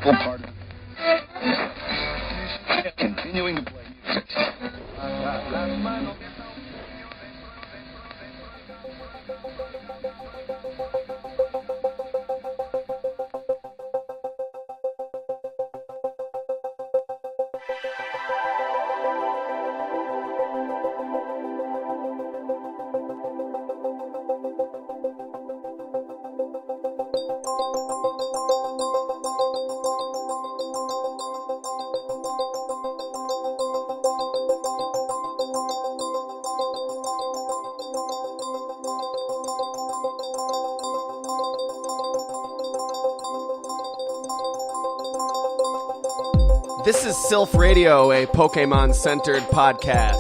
critical part of continuing to play music. This is Silph Radio, a Pokemon-centered podcast.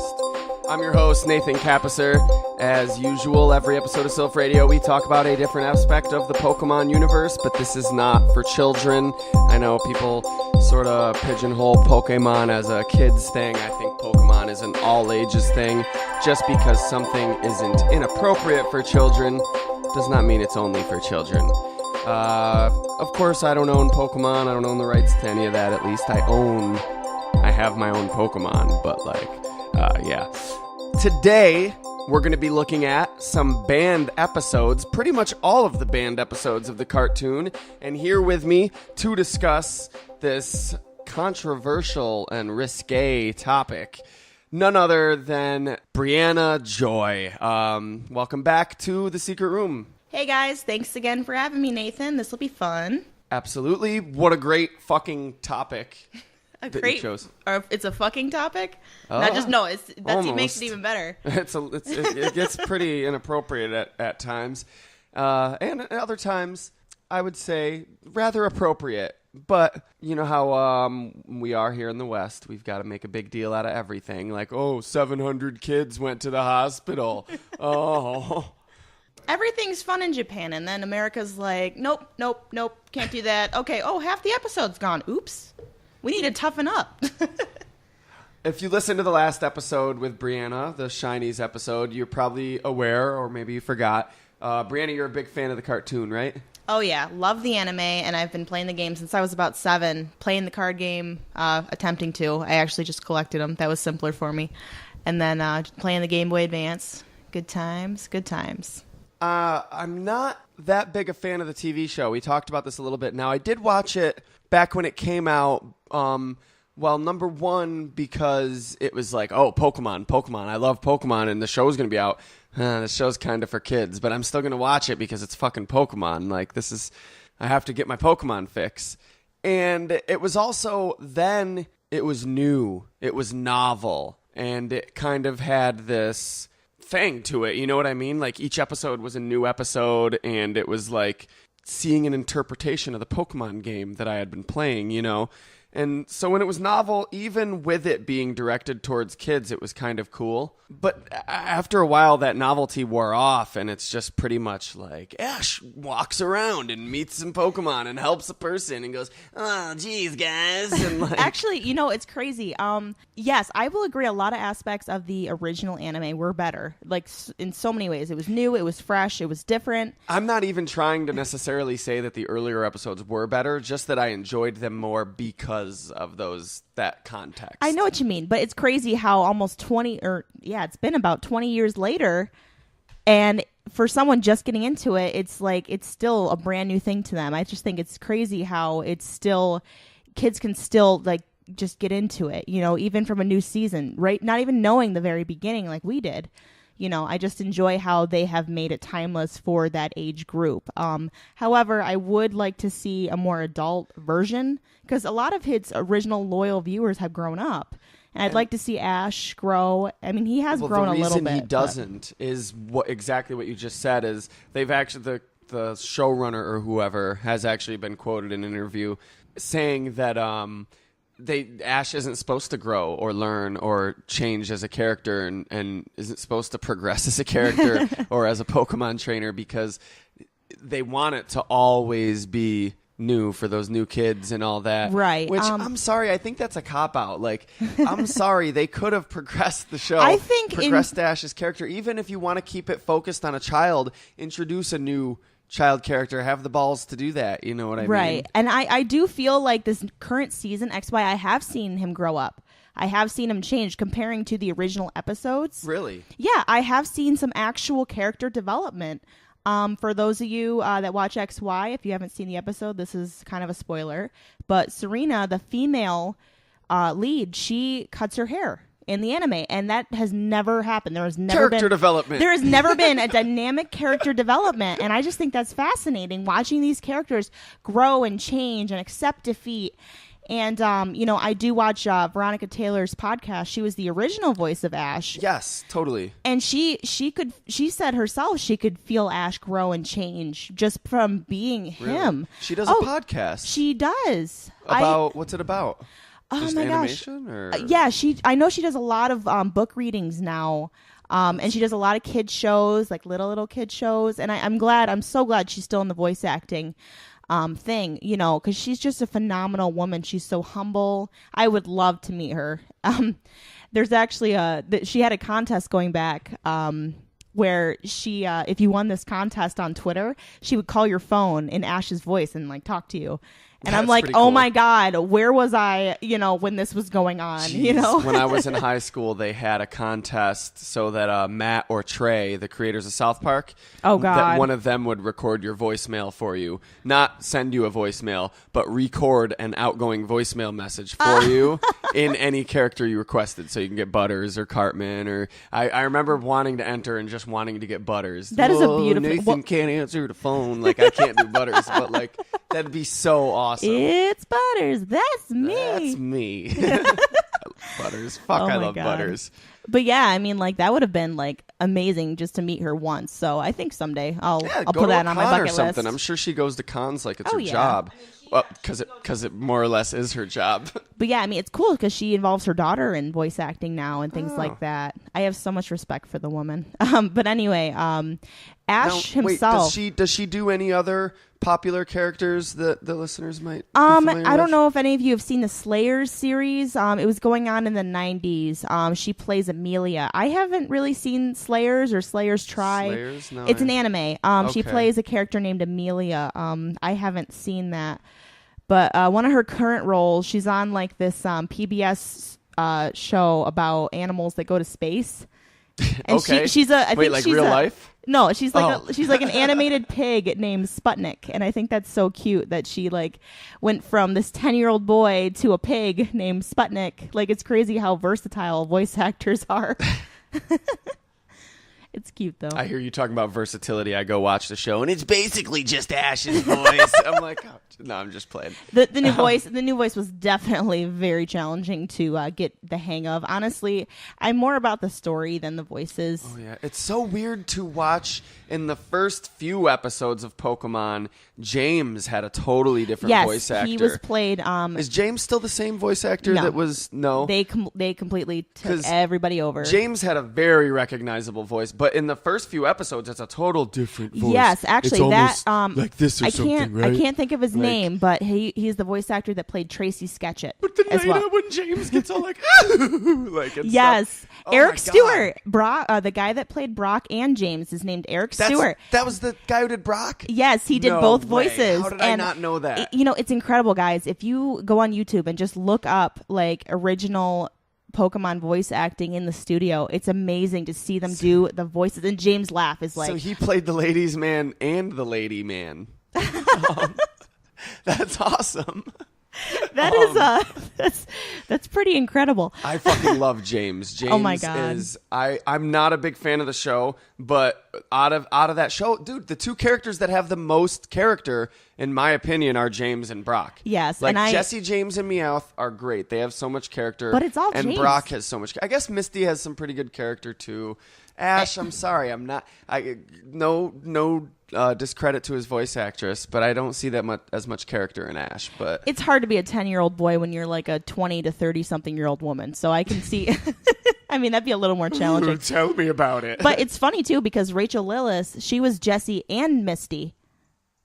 I'm your host, Nathan Capisser. As usual, every episode of Silph Radio, we talk about a different aspect of the Pokemon universe, but this is not for children. I know people sort of pigeonhole Pokemon as a kid's thing. I think Pokemon is an all-ages thing. Just because something isn't inappropriate for children does not mean it's only for children. Of course, I don't own Pokemon. I don't own the rights to any of that. At least I have my own Pokemon. But yeah. Today, we're going to be looking at some banned episodes, pretty much all of the banned episodes of the cartoon. And here with me to discuss this controversial and risque topic, none other than Briana Joy. Welcome back to the Secret Room. Hey guys, thanks again for having me, Nathan. This will be fun. Absolutely. What a great fucking topic that you chose. Or it's a fucking topic? It Makes it even better. It gets pretty inappropriate at times. And at other times, I would say rather appropriate. But you know how we are here in the West. We've got to make a big deal out of everything. Like, 700 kids went to the hospital. Oh. Everything's fun in Japan, and then America's like, nope, can't do that. Okay, half the episode's gone. Oops. We need to toughen up. If you listened to the last episode with Briana, the Shinies episode, you're probably aware, or maybe you forgot. Briana, you're a big fan of the cartoon, right? Oh, yeah. Love the anime, and I've been playing the game since I was about 7. Playing the card game, attempting to. I actually just collected them. That was simpler for me. And then playing the Game Boy Advance. Good times. I'm not that big a fan of the TV show. We talked about this a little bit. Now, I did watch it back when it came out. Number one, because it was like, Pokemon. I love Pokemon, and the show's going to be out. The show's kind of for kids, but I'm still going to watch it because it's fucking Pokemon. Like, I have to get my Pokemon fix. And it was also, then, it was new. It was novel. And it kind of had this thing to it, you know what I mean? Like, each episode was a new episode, and it was like seeing an interpretation of the Pokemon game that I had been playing, you know? And so when it was novel, even with it being directed towards kids, it was kind of cool. But after a while, that novelty wore off, and it's just pretty much like Ash walks around and meets some Pokemon and helps a person and goes, oh, geez, guys. And like, actually, it's crazy. Yes, I will agree. A lot of aspects of the original anime were better. Like, in so many ways. It was new, it was fresh, it was different. I'm not even trying to necessarily say that the earlier episodes were better, just that I enjoyed them more because of that context. I know what you mean, but it's crazy how almost it's been about 20 years later, and for someone just getting into it, it's like it's still a brand new thing to them. I just think it's crazy how it's still, kids can still like just get into it, even from a new season, right? Not even knowing the very beginning like we did. I just enjoy how they have made it timeless for that age group. However, I would like to see a more adult version because a lot of his original loyal viewers have grown up. And I'd like to see Ash grow. I mean, he has grown a little bit. The reason he doesn't is exactly what you just said is they've actually, the showrunner or whoever has actually been quoted in an interview saying that Ash isn't supposed to grow or learn or change as a character and isn't supposed to progress as a character or as a Pokemon trainer because they want it to always be new for those new kids and all that. Right. Which, I'm sorry, I think that's a cop-out. Like, I'm sorry, they could have progressed the show. I think progressed Ash's character. Even if you want to keep it focused on a child, introduce a new child character have the balls to do that. You know what I mean? Right. And I do feel like this current season, XY, I have seen him grow up. I have seen him change comparing to the original episodes. Really? Yeah, I have seen some actual character development. For those of you that watch XY, if you haven't seen the episode, this is kind of a spoiler. But Serena, the female lead, she cuts her hair in the anime, and that has never happened. There has never character development. There has never been a dynamic character development, and I just think that's fascinating, watching these characters grow and change and accept defeat. And, I do watch Veronica Taylor's podcast. She was the original voice of Ash. Yes, totally. And she said herself she could feel Ash grow and change just from being him. She does a podcast. She does. What's it about? Oh just my animation, gosh. Or? Yeah, I know she does a lot of book readings now. And she does a lot of kid shows, like little kid shows. And I'm so glad she's still in the voice acting thing, because she's just a phenomenal woman. She's so humble. I would love to meet her. There's actually she had a contest going back where she, if you won this contest on Twitter, she would call your phone in Ash's voice and like talk to you. And That's I'm like, pretty oh cool. my God, where was I, when this was going on, Jeez. When I was in high school, they had a contest so that Matt or Trey, the creators of South Park, oh God, that one of them would record your voicemail for you. Not send you a voicemail, but record an outgoing voicemail message for you in any character you requested. So you can get Butters or Cartman, or I remember wanting to enter and just wanting to get Butters. That is a beautiful... Nathan can't answer the phone. Like, I can't do Butters, but like, that'd be so awesome. It's Butters. That's me. That's me. Butters. Fuck, I love God. Butters. But yeah, I mean, like, that would have been like amazing just to meet her once. So I think someday I'll put that on my bucket list. I'm sure she goes to cons like it's her yeah. job. Well, because it more or less is her job. But yeah, I mean, it's cool because she involves her daughter in voice acting now and things like that. I have so much respect for the woman. But anyway, Ash himself. Wait, does she do any other popular characters that the listeners might be I don't know if any of you have seen the Slayers series. It was going on in the 90s. She plays Amelia. I haven't really seen Slayers or Slayers Try. Slayers? No, it's an anime. She Okay. plays a character named Amelia. I haven't seen that. But one of her current roles, she's on like this PBS show about animals that go to space. And okay. she's like real life? No, she's like she's like an animated pig named Sputnik, and I think that's so cute that she like went from this 10-year-old boy to a pig named Sputnik. Like, it's crazy how versatile voice actors are. It's cute though. I hear you talking about versatility. I go watch the show, and it's basically just Ash's voice. I'm like, oh, no, I'm just playing. The new voice was definitely very challenging to get the hang of. Honestly, I'm more about the story than the voices. Oh yeah, it's so weird to watch. In the first few episodes of Pokemon, James had a totally different voice actor. Yes, he was played. Is James still the same voice actor that was? No. They completely took everybody over. James had a very recognizable voice, but in the first few episodes, it's a total different voice. Yes, actually, it's that like this or something, right? I can't think of his name, but he's the voice actor that played Tracy Sketchit. But then as well. when James gets all like, like and yes, stuff. Oh Eric my Stewart, Brock, the guy that played Brock and James is named Eric Stewart. That was the guy who did Brock? Yes, he did No both way. voices. How did I not know that? It's incredible, guys. If you go on YouTube and just look up like original Pokemon voice acting in the studio, it's amazing to see them do the voices. And James' laugh is like... So he played the ladies' man and the lady man. That's awesome. That's pretty incredible. I fucking love James. James oh my God. I'm not a big fan of the show, but out of that show, dude, the two characters that have the most character, in my opinion, are James and Brock. Yes, like and Jesse, James, and Meowth are great. They have so much character, but it's all and James. Brock has so much. I guess Misty has some pretty good character too. Ash, I'm sorry, I'm not. No discredit to his voice actress, but I don't see that as much character in Ash. But it's hard to be a 10-year-old boy when you're like a 20 to 30-something-year-old woman. So I can see. I mean, that'd be a little more challenging. Tell me about it. But it's funny too because Rachel Lillis, she was Jessie and Misty.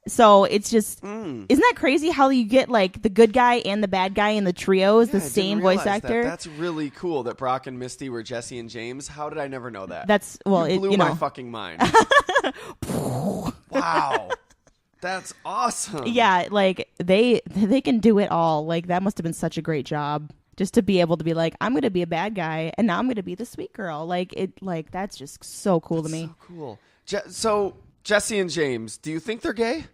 So it's just, isn't that crazy how you get like the good guy and the bad guy in the trios, the same voice actor? That's really cool that Brock and Misty were Jesse and James. How did I never know that? That's, well, you blew my fucking mind. Wow. That's awesome. Yeah, like they can do it all. Like that must have been such a great job. Just to be able to be like, I'm going to be a bad guy, and now I'm going to be the sweet girl. Like that's just so cool to me. So cool. So Jesse and James, do you think they're gay?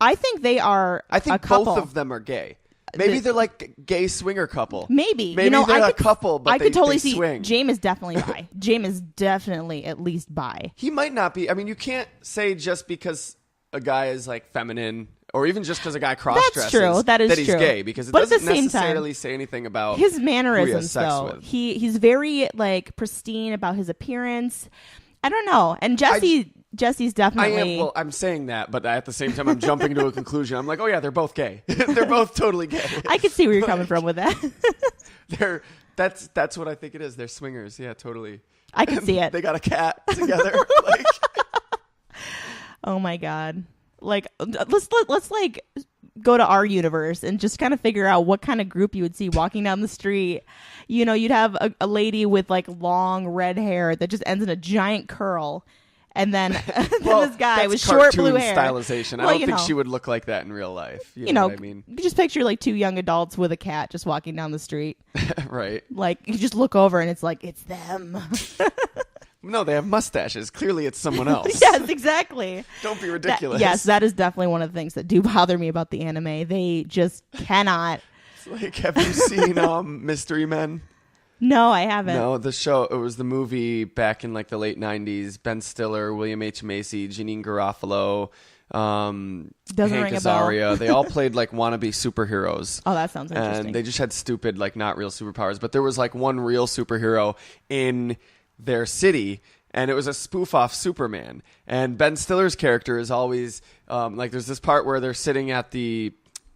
I think they are. I think a couple. both of them are gay. Maybe they're like gay swinger couple. Maybe they're a couple, but I could totally they see swing. James is definitely bi. James is definitely at least bi. He might not be. I mean, you can't say just because a guy is like feminine, or even just because a guy cross-dresses, That's true. That is he's true. gay, because it but doesn't at the same necessarily time, say anything about his who mannerisms. he has sex Though with. he's very like pristine about his appearance. I don't know. And Jesse's definitely. I'm saying that, but at the same time, I'm jumping to a conclusion. I'm like, oh yeah, they're both gay. They're both totally gay. I could see where you're coming from with that. That's what I think it is. They're swingers. Yeah, totally. I can see it. They got a cat together. Like, oh my god. Like let's like go to our universe and just kind of figure out what kind of group you would see walking down the street. You know, you'd have a lady with like long red hair that just ends in a giant curl. And then, this guy with short blue hair. Stylization. I don't think she would look like that in real life. You know what I mean? You just picture like two young adults with a cat just walking down the street. Right. Like you just look over and it's like, it's them. No, they have mustaches. Clearly it's someone else. Yes, exactly. Don't be ridiculous. Yes, that is definitely one of the things that do bother me about the anime. They just cannot. It's like, have you seen Mystery Men? No, I haven't. No, the show, it was the movie back in like the late 90s. Ben Stiller, William H. Macy, Janine Garofalo, Doesn't Hank ring a bell. Azaria. They all played like wannabe superheroes. Oh, that sounds interesting. And they just had stupid, like not real superpowers. But there was like one real superhero in their city, and it was a spoof off Superman. And Ben Stiller's character is always like, there's this part where they're sitting at the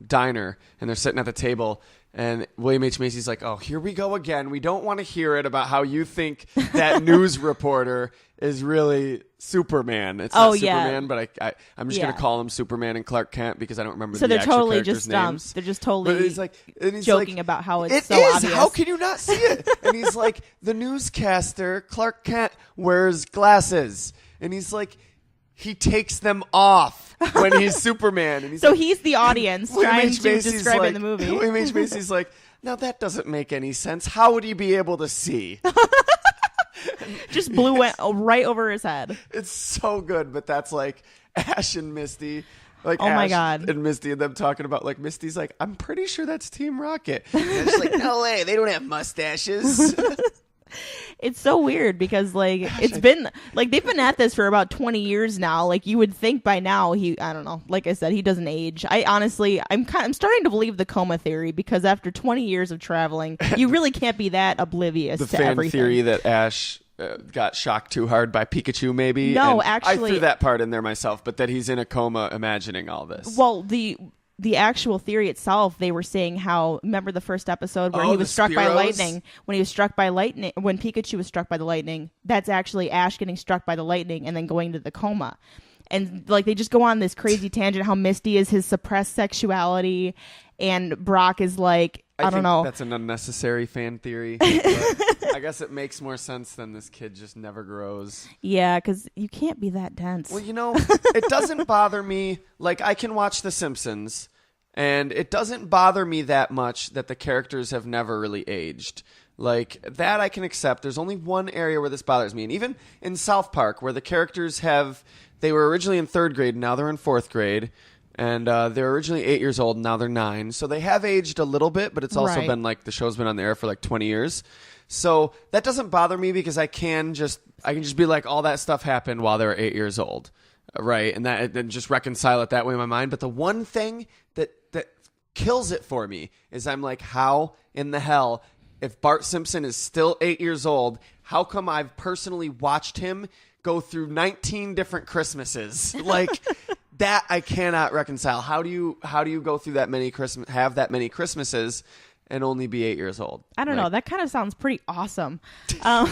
diner and they're sitting at the table, and William H. Macy's like, oh, here we go again. We don't want to hear it about how you think that news reporter is really Superman. It's not Superman, but I'm just going to call him Superman and Clark Kent because I don't remember the actual totally characters' names. They're just totally he's joking like, about how it's it so is. obvious. How can you not see it? And he's like, the newscaster, Clark Kent, wears glasses. And he's like, he takes them off when he's Superman. And he's the audience trying to describe it in the movie. William H. Macy's like, now that doesn't make any sense. How would he be able to see? Just blew went right over his head. It's so good, but that's like Ash and Misty. Like, oh my Ash God. and Misty and them talking about, like, Misty's like, I'm pretty sure that's Team Rocket. And it's like, no way, they don't have mustaches. It's so weird because like it's been like they've been at this for about 20 years now. Like you would think by now I don't know. Like I said, he doesn't age. I'm starting to believe the coma theory because after 20 years of traveling, you really can't be that oblivious to everything. The fan theory that Ash got shocked too hard by Pikachu, maybe. No, and actually, I threw that part in there myself. But that he's in a coma, imagining all this. Well, the actual theory itself, they were saying how, remember the first episode where he was struck by lightning? When he was struck by lightning, when Pikachu was struck by the lightning, that's actually Ash getting struck by the lightning and then going to the coma. And like they just go on this crazy tangent how Misty is his suppressed sexuality and Brock is like, I don't know. That's an unnecessary fan theory. I guess it makes more sense than this kid just never grows. Yeah, because you can't be that dense. Well, it doesn't bother me. Like, I can watch The Simpsons, and it doesn't bother me that much that the characters have never really aged. Like, that I can accept. There's only one area where this bothers me. And even in South Park, where the characters they were originally in 3rd grade, and now they're in 4th grade. And they're originally 8 years old, and now they're 9. So they have aged a little bit, but it's also been like the show's been on the air for like 20 years. So that doesn't bother me because I can just be like, all that stuff happened while they were 8 years old, right? And just reconcile it that way in my mind. But the one thing that kills it for me is I'm like, how in the hell, if Bart Simpson is still 8 years old, how come I've personally watched him go through 19 different Christmases? Like, that I cannot reconcile. How do you go through that many have that many Christmases and only be 8 years old? I don't know. That kind of sounds pretty awesome. But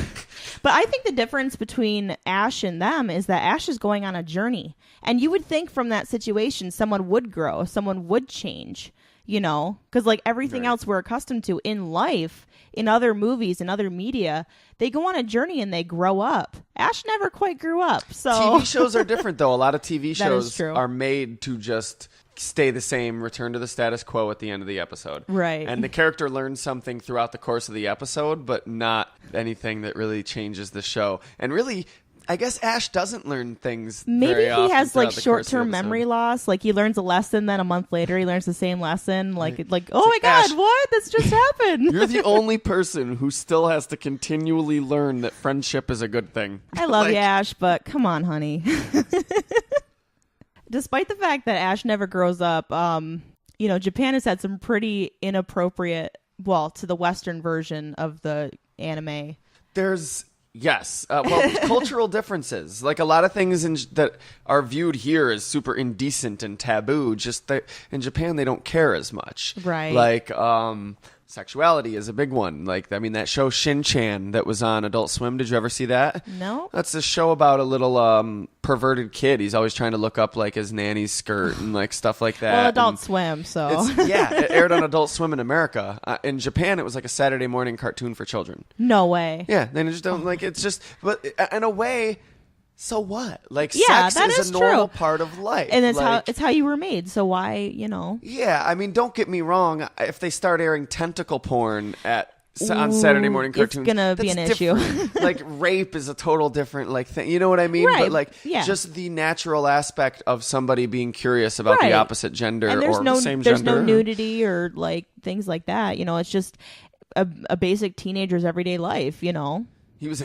I think the difference between Ash and them is that Ash is going on a journey. And you would think from that situation someone would grow, someone would change. you know, because like everything else we're accustomed to in life, in other movies, in other media, they go on a journey and they grow up. Ash never quite grew up. So TV shows are different, though. A lot of TV That is shows true. are made to just stay the same, return to the status quo at the end of the episode. Right. And the character learns something throughout the course of the episode, but not anything that really changes the show. And really, I guess Ash doesn't learn things maybe very he often has like throughout the course of the short-term episode. memory loss. Like he learns a lesson, then a month later he learns the same lesson. Like oh my like, God, Ash, what? This just happened. You're the only person who still has to continually learn that friendship is a good thing. I love Like, you, Ash, but come on, honey. Despite the fact that Ash never grows up, you know, Japan has had some pretty inappropriate, well, to the Western version of the anime. There's cultural differences. Like a lot of things that are viewed here as super indecent and taboo. Just that in Japan they don't care as much. Right. Like sexuality is a big one. Like I mean that show Shin-Chan that was on Adult Swim. Did you ever see that? No. That's a show about a little perverted kid. He's always trying to look up like his nanny's skirt and like stuff like that. Well, Adult And Swim, so. it aired on Adult Swim in America. In Japan, it was like a Saturday morning cartoon for children. No way. Yeah, they just don't like it's just. But in a way, so what? Like Yeah, sex that is is a normal true. part of life, And it's like, how you were made, so why, you know. Yeah, I mean, don't get me wrong. If they start airing tentacle porn on Saturday morning cartoons, it's gonna be an that's issue. different. Like rape is a total different like thing. You know what I mean? Right, But like yeah. just the natural aspect of somebody being curious about Right. the opposite gender And there's or no the same there's gender. no nudity or like things like that. You know, it's just a basic teenager's everyday life, you know. He's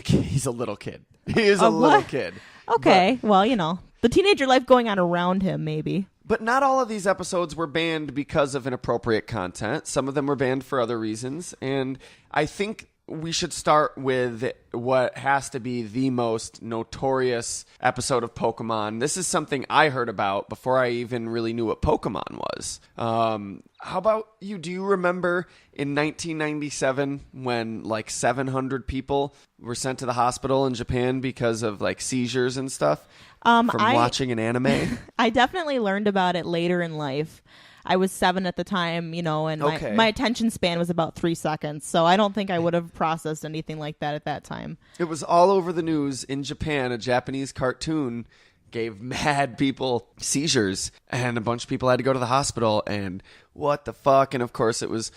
a little kid. He is a A little what? kid. Okay, well, you know, the teenager life going on around him, maybe. But not all of these episodes were banned because of inappropriate content. Some of them were banned for other reasons. And I think we should start with what has to be the most notorious episode of Pokemon. This is something I heard about before I even really knew what Pokemon was. How about you? Do you remember in 1997 when like 700 people were sent to the hospital in Japan because of like seizures and stuff from watching an anime? I definitely learned about it later in life. I was 7 at the time, you know, and Okay. my attention span was about 3 seconds. So I don't think I would have processed anything like that at that time. It was all over the news in Japan. A Japanese cartoon gave mad people seizures, and a bunch of people had to go to the hospital. And what the fuck? And of course, it was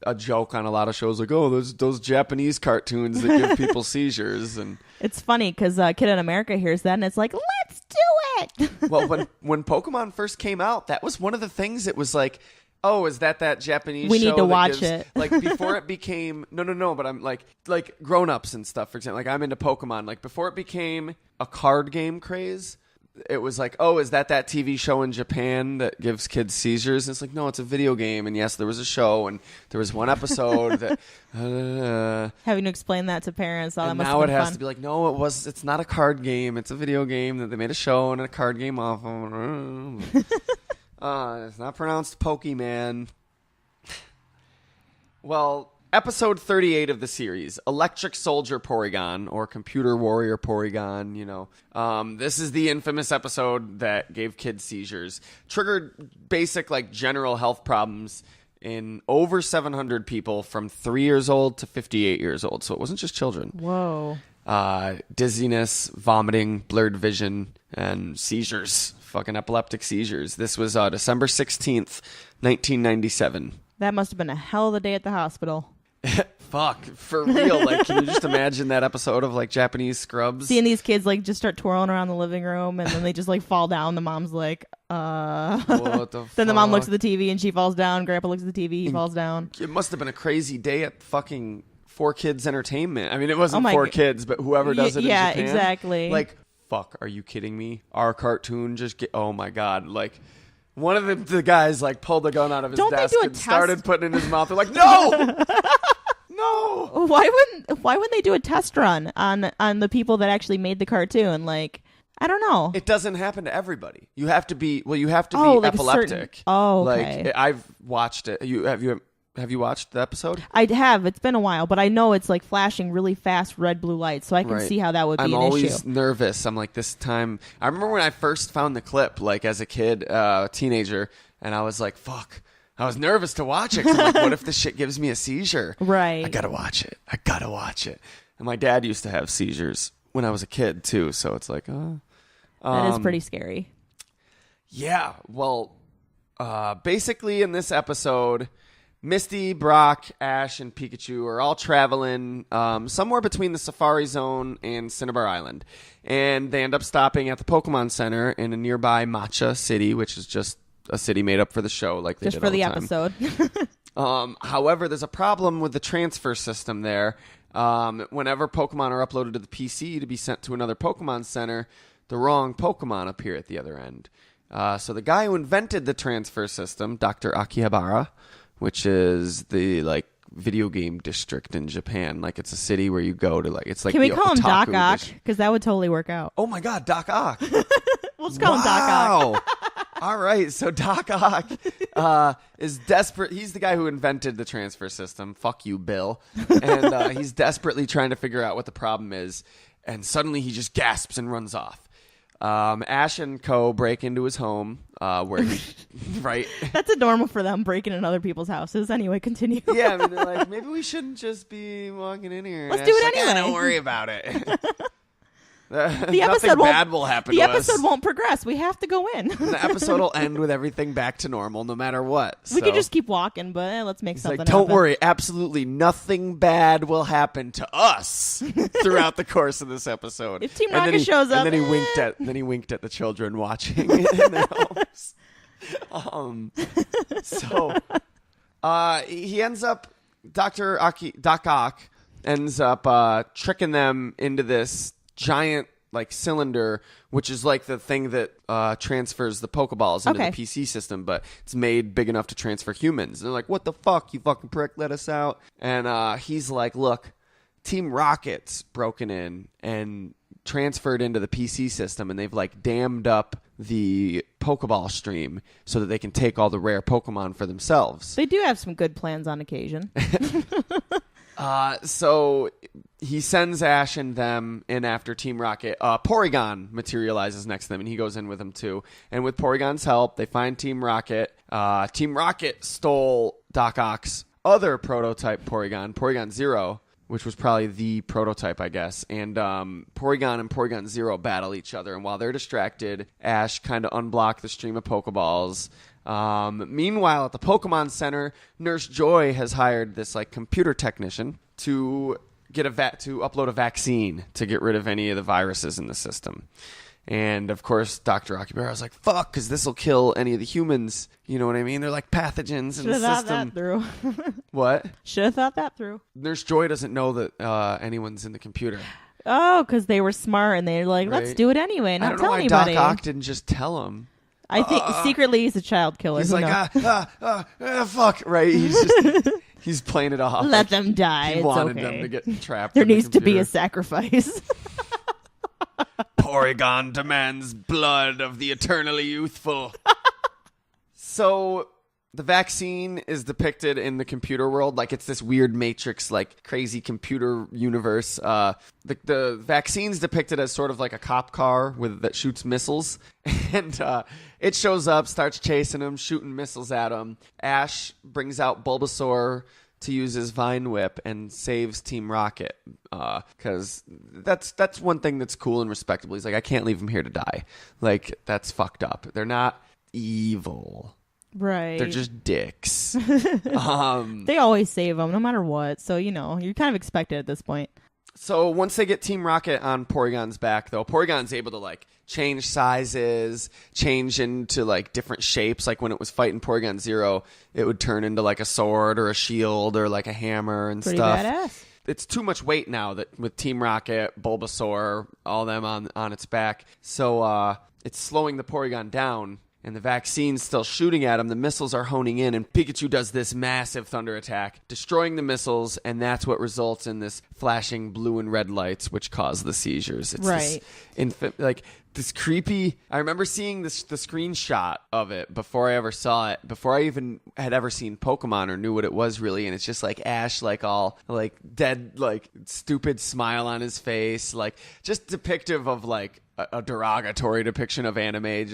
a joke on a lot of shows, like, oh, those Japanese cartoons that give people seizures. And It's funny because Kid in America hears that and it's like, let's do it. well, when Pokemon first came out, that was one of the things. It was like, oh, is that Japanese We show need to that watch gives- it. Like before it became no, but I'm like grown-ups and stuff, for example. Like I'm into Pokemon. Like before it became a card game craze, it was like, oh, is that TV show in Japan that gives kids seizures? And it's like, no, it's a video game. And yes, there was a show, and there was one episode that Having to explain that to parents, that and must now have it been has fun. to be like, no, it's not a card game. It's a video game that they made a show and a card game off of. It's not pronounced Pokemon. Well, episode 38 of the series, Electric Soldier Porygon, or Computer Warrior Porygon, you know. This is the infamous episode that gave kids seizures. Triggered basic, like, general health problems in over 700 people from 3 years old to 58 years old. So it wasn't just children. Whoa. Dizziness, vomiting, blurred vision, and seizures. Fucking epileptic seizures. This was December 16th, 1997. That must have been a hell of a day at the hospital. Fuck, for real. Like, can you just imagine that episode of, like, Japanese Scrubs? Seeing these kids, like, just start twirling around the living room, and then they just, like, fall down. The mom's like, What the Then the mom looks fuck? at the TV, and she falls down. Grandpa looks at the TV, he falls down. It must have been a crazy day at fucking 4Kids Entertainment. I mean, it wasn't Oh my 4Kids, but whoever does it yeah, in Japan. exactly. Like, fuck, are you kidding me? Our cartoon just oh my God. Like, one of the guys, like, pulled a gun out of his Don't they desk do a and test? started putting it in his mouth. They're like, no! No! Why wouldn't they do a test run on the people that actually made the cartoon? Like, I don't know. It doesn't happen to everybody. You have to be Oh, like a epileptic. certain- oh, okay. Like, I've watched it. Have you watched the episode? I have. It's been a while, but I know it's like flashing really fast red blue lights, so I can Right. see how that would be I'm an always issue. nervous. I'm like, this time. I remember when I first found the clip, like as a kid, teenager, and I was like, fuck. I was nervous to watch it. 'Cause I'm like, what if this shit gives me a seizure? Right. I gotta watch it. And my dad used to have seizures when I was a kid too. So it's like, that is pretty scary. Yeah. Well, basically in this episode, Misty, Brock, Ash, and Pikachu are all traveling somewhere between the Safari Zone and Cinnabar Island. And they end up stopping at the Pokemon Center in a nearby Matcha City, which is just a city made up for the show, like they Just did for all the time. episode. However, there's a problem with the transfer system there. Whenever Pokemon are uploaded to the PC to be sent to another Pokemon Center, the wrong Pokemon appear at the other end. So the guy who invented the transfer system, Dr. Akihabara, which is the video game district in Japan, like it's a city where you go to it's like. Can we the call him Doc otaku Ock? Because that would totally work out. Oh my God, Doc Ock! We'll just call him Doc Ock. All right, so Doc Ock is desperate. He's the guy who invented the transfer system. Fuck you, Bill. And he's desperately trying to figure out what the problem is. And suddenly he just gasps and runs off. Ash and Co. break into his home, where right? That's normal for them, breaking in other people's houses. Anyway, continue. Yeah, I mean, they're like, maybe we shouldn't just be walking in here. Let's do it anyway. Don't worry about it. The Nothing bad will happen The to us. episode won't progress. We have to go in. The episode will end with everything back to normal, no matter what. We could just keep walking, but let's make something happen. Don't worry, absolutely nothing bad will happen to us throughout the course of this episode. If Team Rocket shows up, and then he winked at the children watching in their homes. He ends up Doc Ock ends up tricking them into this giant cylinder, which is like the thing that transfers the Pokeballs into the PC system, but it's made big enough to transfer humans. And they're like, what the fuck, you fucking prick, let us out. And he's like, look, Team Rocket's broken in and transferred into the PC system, and they've dammed up the Pokeball stream so that they can take all the rare Pokemon for themselves. They do have some good plans on occasion. So he sends Ash and them in after Team Rocket. Porygon materializes next to them, and he goes in with them too. And with Porygon's help, they find Team Rocket. Team Rocket stole Doc Ock's other prototype Porygon, Porygon Zero, which was probably the prototype, I guess. And Porygon and Porygon Zero battle each other. And while they're distracted, Ash kind of unblocked the stream of Pokeballs. Meanwhile, at the Pokemon Center, Nurse Joy has hired this computer technician to get to upload a vaccine to get rid of any of the viruses in the system. And of course, Dr. Akibara was like, "Fuck, because this will kill any of the humans." You know what I mean? They're like pathogens in the system. That through. What? Should have thought that through. Nurse Joy doesn't know that anyone's in the computer. Oh, because they were smart and they're like, "Let's do it anyway." Not tell anybody. Doc Ock didn't just tell him. I think secretly he's a child killer. He's fuck, right? He's playing it off. Let them die. He it's wanted okay. them to get trapped. There in the needs to be computer. a sacrifice. Porygon demands blood of the eternally youthful. So the vaccine is depicted in the computer world like it's this weird Matrix, crazy computer universe. The vaccine's depicted as sort of like a cop car that shoots missiles. And it shows up, starts chasing him, shooting missiles at him. Ash brings out Bulbasaur to use his Vine Whip and saves Team Rocket. Because that's one thing that's cool and respectable. He's like, I can't leave him here to die. That's fucked up. They're not evil. Right. They're just dicks. They always save them no matter what. So, you kind of expect it at this point. So once they get Team Rocket on Porygon's back, though, Porygon's able to change sizes, change into different shapes. When it was fighting Porygon Zero, it would turn into a sword or a shield or a hammer and Pretty stuff. badass. It's too much weight now that with Team Rocket, Bulbasaur, all them on its back. So it's slowing the Porygon down. And the vaccine's still shooting at him. The missiles are honing in, and Pikachu does this massive thunder attack, destroying the missiles, and that's what results in this flashing blue and red lights, which cause the seizures. It's right. This creepy. I remember seeing the screenshot of it before I ever saw it, before I even had ever seen Pokemon or knew what it was really. And it's just Ash, all dead, stupid smile on his face, just depictive of a derogatory depiction of anime.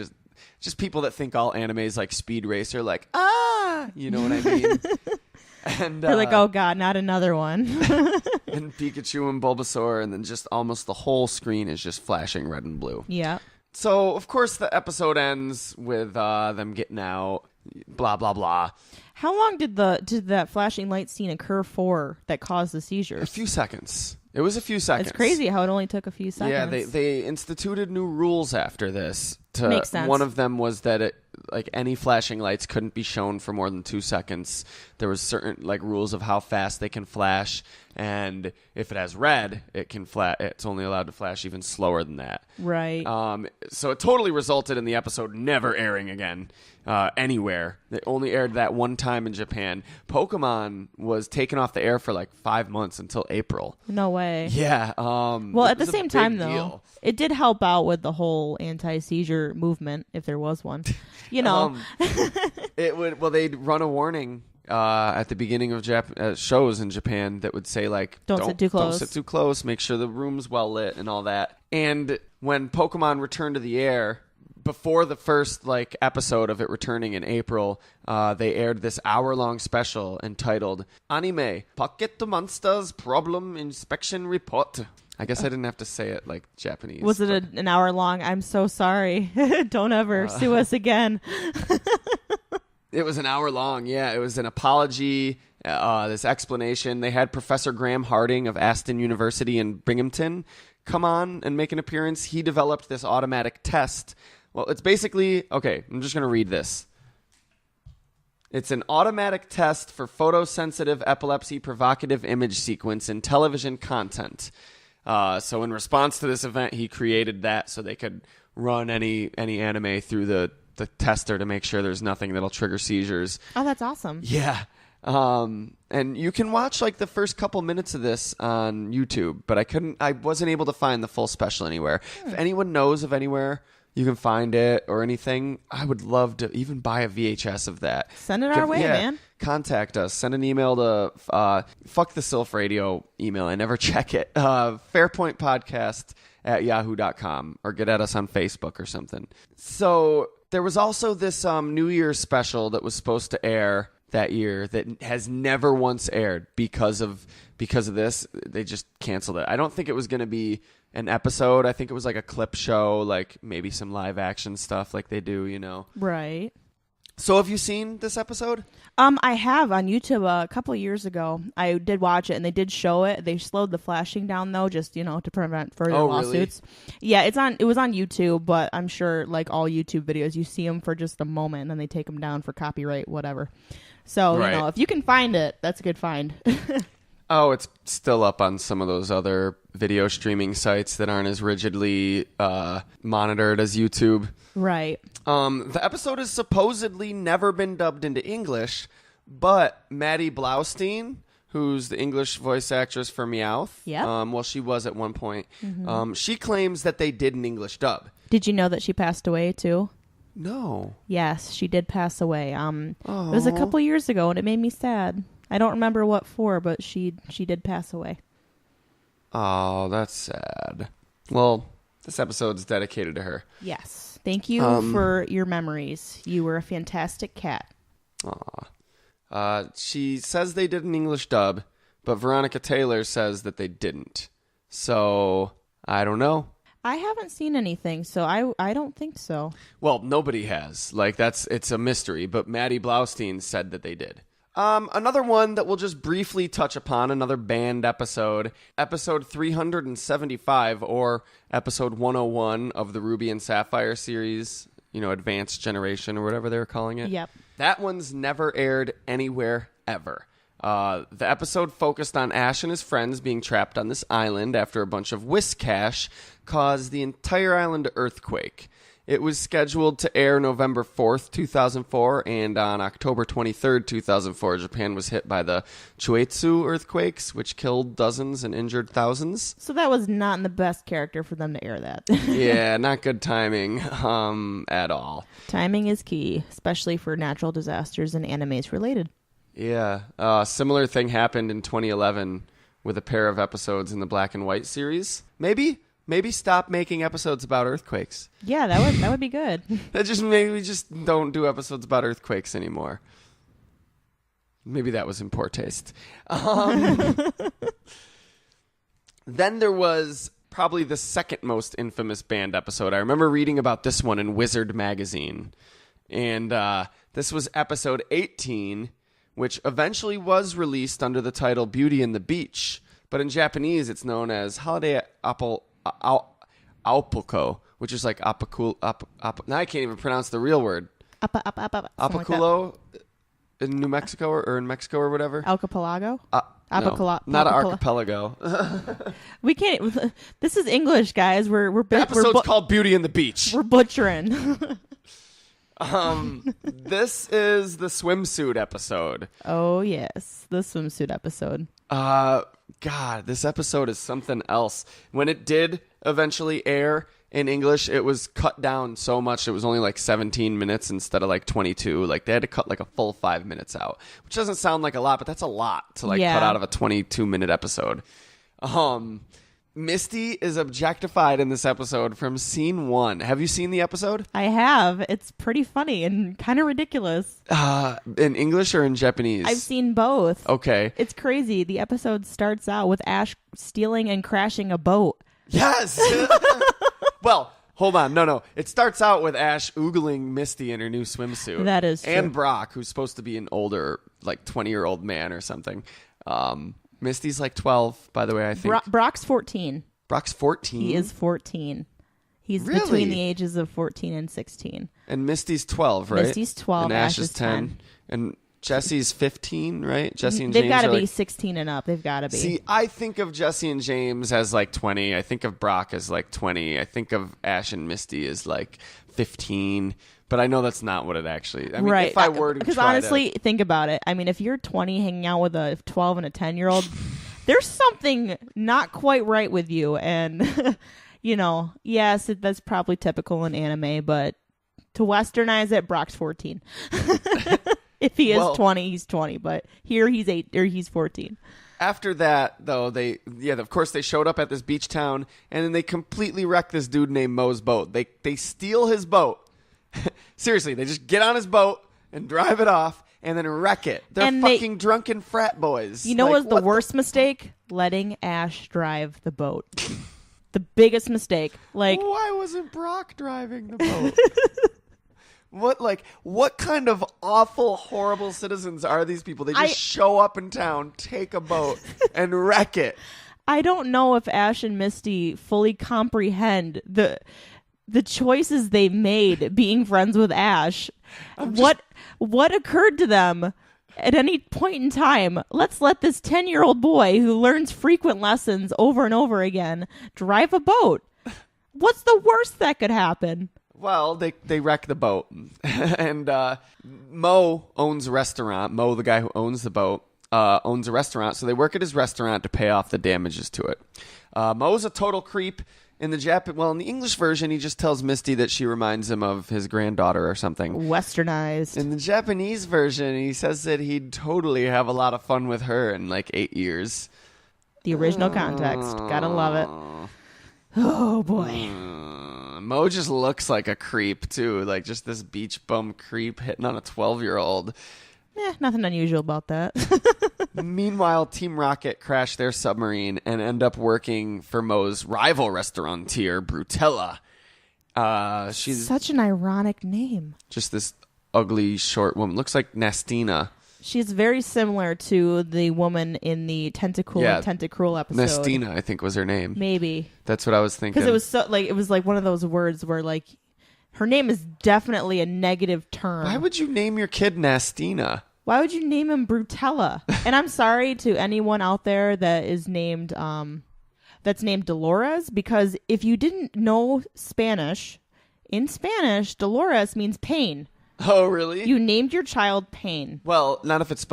Just people that think all anime is Speed Racer, You know what I mean? And They're like, oh god, not another one. And Pikachu and Bulbasaur, and then just almost the whole screen is just flashing red and blue. Yeah. So, of course, the episode ends with them getting out, blah, blah, blah. How long did that flashing light scene occur for that caused the seizures? A few seconds. It was a few seconds. It's crazy how it only took a few seconds. Yeah, they instituted new rules after this. Makes sense. One of them was that any flashing lights couldn't be shown for more than 2 seconds. There was certain rules of how fast they can flash, and if it has red, it's only allowed to flash even slower than that. Right. So it totally resulted in the episode never airing again anywhere. They only aired that one time in Japan. Pokemon was taken off the air for 5 months until April. No way. Yeah. Well, at the same time, though, it did help out with the whole anti-seizure movement, if there was one. You know. They'd run a warning at the beginning of shows in Japan that would say don't sit too close. Don't sit too close. Make sure the room's well lit and all that. And when Pokemon returned to the air, before the first episode of it returning in April, they aired this hour-long special entitled "Anime Pocket Monsters Problem Inspection Report." I guess I didn't have to say it like Japanese. Was it an hour long? I'm so sorry. Don't ever sue us again. It was an hour long. Yeah, it was an apology. This explanation. They had Professor Graham Harding of Aston University in Binghamton come on and make an appearance. He developed this automatic test. Well, it's basically, okay, I'm just going to read this. It's an automatic test for photosensitive epilepsy provocative image sequence in television content. So in response to this event, he created that so they could run any anime through the tester to make sure there's nothing that'll trigger seizures. Oh, that's awesome. Yeah. And you can watch the first couple minutes of this on YouTube, but I wasn't able to find the full special anywhere. If anyone knows of anywhere you can find it or anything, I would love to even buy a VHS of that. Send it our way, man. Contact us. Send an email to fuck the Silph Radio email. I never check it. fairpointpodcast@yahoo.com, or get at us on Facebook or something. So there was also this New Year's special that was supposed to air that year that has never once aired because of this. They just canceled it. I don't think it was going to be an episode. I think it was a clip show, maybe some live action stuff like they do, Right. So have you seen this episode? I have on YouTube a couple of years ago. I did watch it, and they did show it. They slowed the flashing down, though, just, to prevent further lawsuits. Really? Yeah, it was on YouTube, but I'm sure, all YouTube videos, you see them for just a moment, and then they take them down for copyright, whatever. So, right. If you can find it, that's a good find. Oh, it's still up on some of those other video streaming sites that aren't as rigidly monitored as YouTube. Right. The episode has supposedly never been dubbed into English, but Maddie Blaustein, who's the English voice actress for Meowth, she was at one point, she claims that they did an English dub. Did you know that she passed away, too? No. Yes, she did pass away. It was a couple years ago, and it made me sad. I don't remember what for, but she did pass away. Oh, that's sad. Well, this episode's dedicated to her. Yes. Thank you for your memories. You were a fantastic cat. Aw. She says they did an English dub, but Veronica Taylor says that they didn't. So, I don't know. I haven't seen anything, so I don't think so. Well, nobody has. It's a mystery, but Maddie Blaustein said that they did. Another one that we'll just briefly touch upon, another banned episode 375, or episode 101 of the Ruby and Sapphire series, Advanced Generation or whatever they were calling it. Yep. That one's never aired anywhere ever. The episode focused on Ash and his friends being trapped on this island after a bunch of Whiscash caused the entire island to earthquake. It was scheduled to air November 4th, 2004, and on October 23rd, 2004, Japan was hit by the Chuetsu earthquakes, which killed dozens and injured thousands. So that was not in the best character for them to air that. Yeah, not good timing at all. Timing is key, especially for natural disasters and animes related. Yeah, a similar thing happened in 2011 with a pair of episodes in the Black and White series. Maybe stop making episodes about earthquakes. Yeah, that would be good. Maybe we just don't do episodes about earthquakes anymore. Maybe that was in poor taste. Then there was probably the second most infamous band episode. I remember reading about this one in Wizard magazine. And this was episode 18, which eventually was released under the title Beauty and the Beach. But in Japanese, it's known as Holiday Aupoko, which is like Apakul. Now I can't even pronounce the real word. Apaculo in New Mexico or in Mexico or whatever. Archipelago? No, not an archipelago. We can't. This is English, guys. The episode's called Beauty and the Beach. We're butchering. This is the swimsuit episode. Oh, yes. The swimsuit episode. God, this episode is something else. When it did eventually air in English, it was cut down so much. It was only like 17 minutes instead of like 22. Like they had to cut like a full 5 minutes out, which doesn't sound like a lot, but that's a lot to cut out of a 22-minute episode. Misty is objectified in this episode from scene 1. Have you seen the episode? I have. It's pretty funny and kind of ridiculous. In English or in Japanese? I've seen both. Okay. It's crazy. The episode starts out with Ash stealing and crashing a boat. Yes! Well, hold on. No. It starts out with Ash oogling Misty in her new swimsuit. That is true. And Brock, who's supposed to be an older, like 20-year-old man or something. Misty's like 12, by the way, I think. Brock's 14. Brock's 14? He is 14. He's really? Between the ages of 14 and 16. And Misty's 12, right? Misty's 12. And Ash is 10. And Jesse's 15, right? Jesse and James They've got to be like 16 and up. They've got to be. See, I think of Jesse and James as like 20. I think of Brock as like 20. I think of Ash and Misty as like 15. But I know that's not what it actually... I mean, right. If I were to Because honestly, think about it. I mean, if you're 20 hanging out with a 12 and a 10-year-old, there's something not quite right with you. And, yes, that's probably typical in anime, but to westernize it, Brock's 14. If he is 20, he's 20. But here he's 14. After that, though, of course, they showed up at this beach town, and then they completely wreck this dude named Mo's boat. They steal his boat. Seriously, they just get on his boat and drive it off and then wreck it. They're fucking drunken frat boys. You know what's the worst mistake? Letting Ash drive the boat. The biggest mistake. Like, why wasn't Brock driving the boat? What kind of awful, horrible citizens are these people? They just show up in town, take a boat, and wreck it. I don't know if Ash and Misty fully comprehend the choices they made being friends with Ash. What occurred to them at any point in time? Let's let this 10-year-old boy who learns frequent lessons over and over again drive a boat. What's the worst that could happen? Well, they wreck the boat. And Mo owns a restaurant. Mo, the guy who owns the boat, owns a restaurant. So they work at his restaurant to pay off the damages to it. Mo's a total creep. In the English version, he just tells Misty that she reminds him of his granddaughter or something. Westernized. In the Japanese version, he says that he'd totally have a lot of fun with her in like 8 years. The original context. Gotta love it. Oh, boy. Mo just looks like a creep, too. Like just this beach bum creep hitting on a 12-year-old. Nothing unusual about that. Meanwhile, Team Rocket crash their submarine and end up working for Mo's rival restaurateur, Brutella. She's such an ironic name. Just this ugly, short woman. Looks like Nastina. She's very similar to the woman in the Tentacruel episode. Nastina, I think, was her name. Maybe. That's what I was thinking. Because it was like one of those words where like her name is definitely a negative term. Why would you name your kid Nastina? Why would you name him Brutella? And I'm sorry to anyone out there that is named Dolores, because if you didn't know Spanish, in Spanish, Dolores means pain. Oh, really? You named your child Pain. Well, not if it's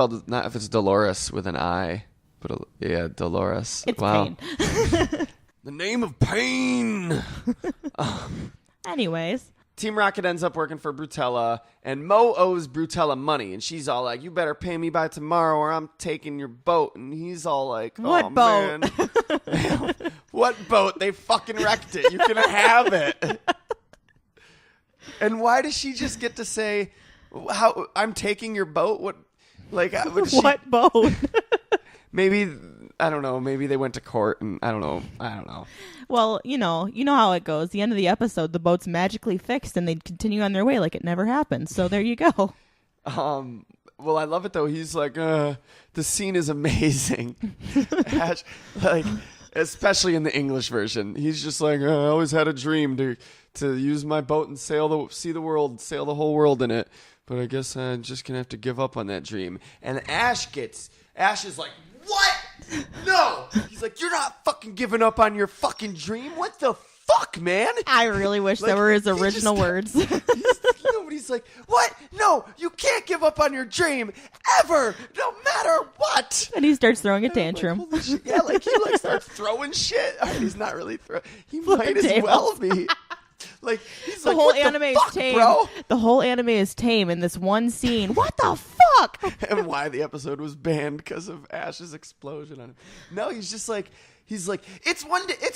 Dolores with an I, but Dolores. It's wow. Pain. The name of pain. Anyways. Team Rocket ends up working for Brutella, and Mo owes Brutella money, and she's all like, you better pay me by tomorrow or I'm taking your boat. And he's all like, what boat? Man. What boat? They fucking wrecked it. You can have it. And why does she just get to say, "How I'm taking your boat"? What? Like, what boat? Maybe, I don't know. Maybe they went to court and I don't know. Well, you know how it goes. The end of the episode, the boat's magically fixed and they continue on their way like it never happened. So there you go. Well, I love it though. He's like, the scene is amazing. Ash, like, especially in the English version. He's just like, I always had a dream to use my boat and see the world, sail the whole world in it. But I guess I'm just gonna have to give up on that dream. And Ash is like, what? No! He's like, you're not fucking giving up on your fucking dream? What the fuck, man? I really wish that were his original words. He's like, what? No, you can't give up on your dream ever, no matter what. And he starts throwing a tantrum. Like, holy shit. Yeah, like he like starts throwing shit. He's not really throwing. He might as well be. Like, he's the like, whole what anime the fuck, is tame, bro? The whole anime is tame in this one scene. What the fuck? And why the episode was banned because of Ash's explosion on him. No, he's just like, it's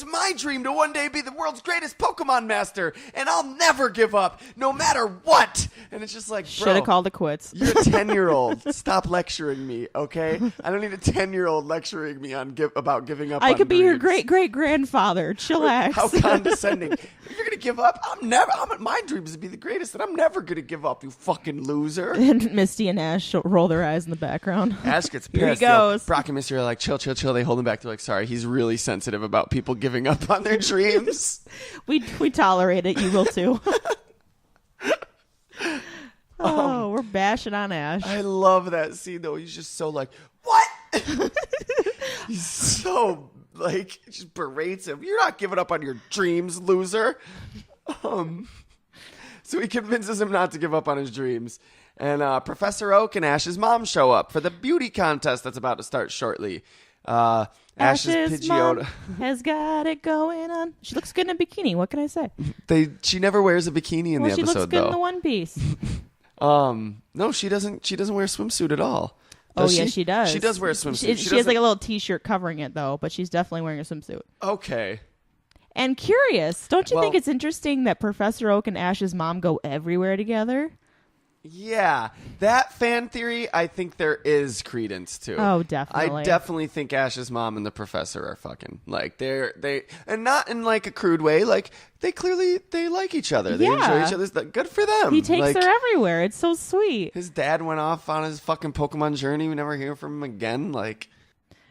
my dream to one day be the world's greatest Pokemon master, and I'll never give up, no matter what. And it's just like, bro, should have called it quits. You're a 10-year-old. Stop lecturing me, okay? I don't need a 10-year-old lecturing me about giving up. I could be your dreams. great-great-grandfather. Chillax. How condescending. You're gonna give up? My dream is to be the greatest, and I'm never gonna give up, you fucking loser. And Misty and Ash roll their eyes in the background. Ash gets pissed. Here he goes. Brock and Misty are like, chill. They hold him back. They're like, sorry, he's really sensitive about people giving up on their dreams. we tolerate it. You will too. We're bashing on Ash. I love that scene though. He's just so like, what? He's so like, just berates him. You're not giving up on your dreams, loser. So he convinces him not to give up on his dreams. And Professor Oak and Ash's mom show up for the beauty contest that's about to start shortly. Ash's mom has got it going on. She looks good in a bikini. What can I say? She never wears a bikini in the episode, she looks good in the one piece. No, she doesn't. She doesn't wear a swimsuit at all. Yes, she does. She does wear a swimsuit. She has like a little T-shirt covering it though, but she's definitely wearing a swimsuit. Okay. And curious, don't you think it's interesting that Professor Oak and Ash's mom go everywhere together? Yeah, that fan theory, I think there is credence to. Oh, definitely. I definitely think Ash's mom and the professor are fucking. Like, they and not in like a crude way. Like, they like each other. They enjoy each other's. Good for them. He takes like, her everywhere. It's so sweet. His dad went off on his fucking Pokemon journey. We never hear from him again. Like,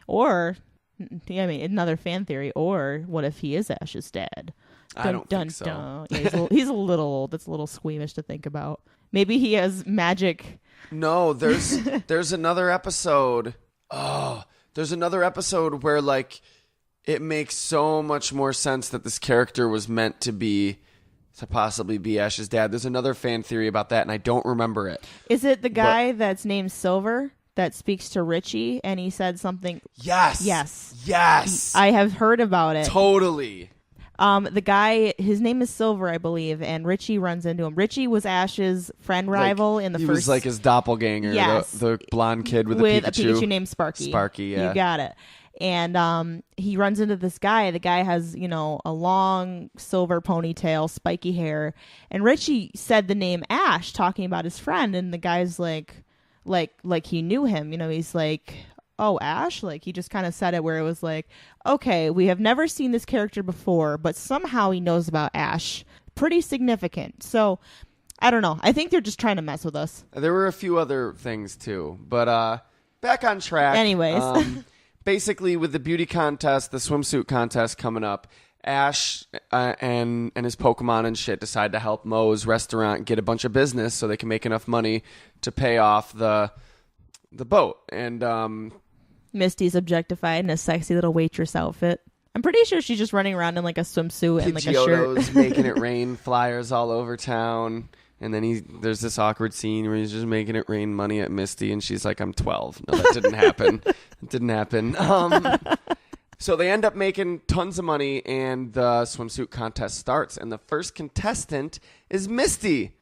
or, I mean, another fan theory. Or what if he is Ash's dad? I don't think so. Yeah, he's a little old. That's a little squeamish to think about. Maybe he has magic. No, there's another episode. Oh, there's another episode where like it makes so much more sense that this character was meant to possibly be Ash's dad. There's another fan theory about that, and I don't remember it. Is it the guy that's named Silver that speaks to Richie, and he said something? Yes. I have heard about it. Totally. The guy, his name is Silver, I believe, and Richie runs into him. Richie was Ash's friend rival in the first. He was like his doppelganger, yes. the blonde kid with a Pikachu named Sparky. Sparky, yeah. You got it. And he runs into this guy. The guy has, a long silver ponytail, spiky hair. And Richie said the name Ash, talking about his friend, and the guy's like he knew him. He's like, oh, Ash? Like, he just kind of said it where it was like, okay, we have never seen this character before, but somehow he knows about Ash. Pretty significant. So, I don't know. I think they're just trying to mess with us. There were a few other things, too. But back on track. Anyways. Basically, with the beauty contest, the swimsuit contest coming up, Ash and his Pokemon and shit decide to help Moe's restaurant get a bunch of business so they can make enough money to pay off the boat. And Misty's objectified in a sexy little waitress outfit. I'm pretty sure she's just running around in like a swimsuit and like a shirt. Making it rain, flyers all over town. And then there's this awkward scene where he's just making it rain money at Misty, and she's like, I'm 12. No, that didn't happen. It didn't happen. So they end up making tons of money, and the swimsuit contest starts. And the first contestant is Misty.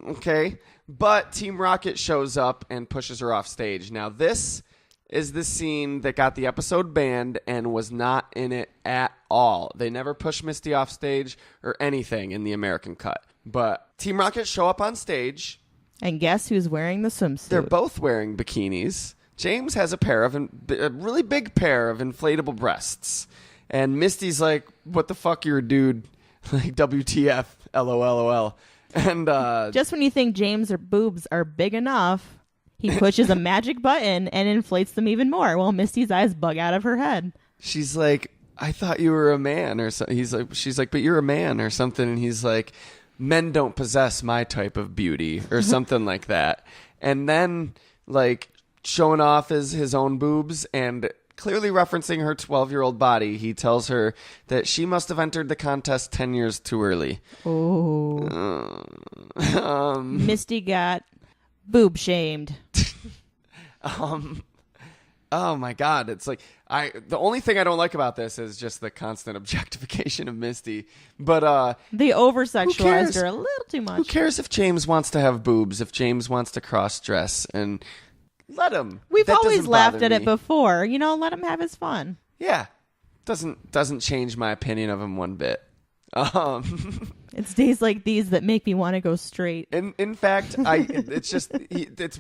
Okay? But Team Rocket shows up and pushes her off stage. Now, this is the scene that got the episode banned and was not in it at all. They never pushed Misty off stage or anything in the American cut. But Team Rocket show up on stage. And guess who's wearing the swimsuit? They're both wearing bikinis. James has a really big pair of inflatable breasts. And Misty's like, what the fuck, you're a dude? Like, WTF, LOL. And just when you think James' boobs are big enough, he pushes a magic button and inflates them even more while Misty's eyes bug out of her head. She's like, I thought you were a man, or so. She's like, but you're a man, or something. And he's like, men don't possess my type of beauty, or something like that. And then, like, showing off his own boobs and clearly referencing her 12-year-old body, he tells her that she must have entered the contest 10 years too early. Oh. Misty got boob-shamed. Oh my God. It's like, the only thing I don't like about this is just the constant objectification of Misty. But they over-sexualized her a little too much. Who cares if James wants to have boobs, if James wants to cross-dress, and let him. We've That always doesn't laughed bother at it me. before. Let him have his fun. Yeah. Doesn't change my opinion of him one bit. It's days like these that make me want to go straight. In fact,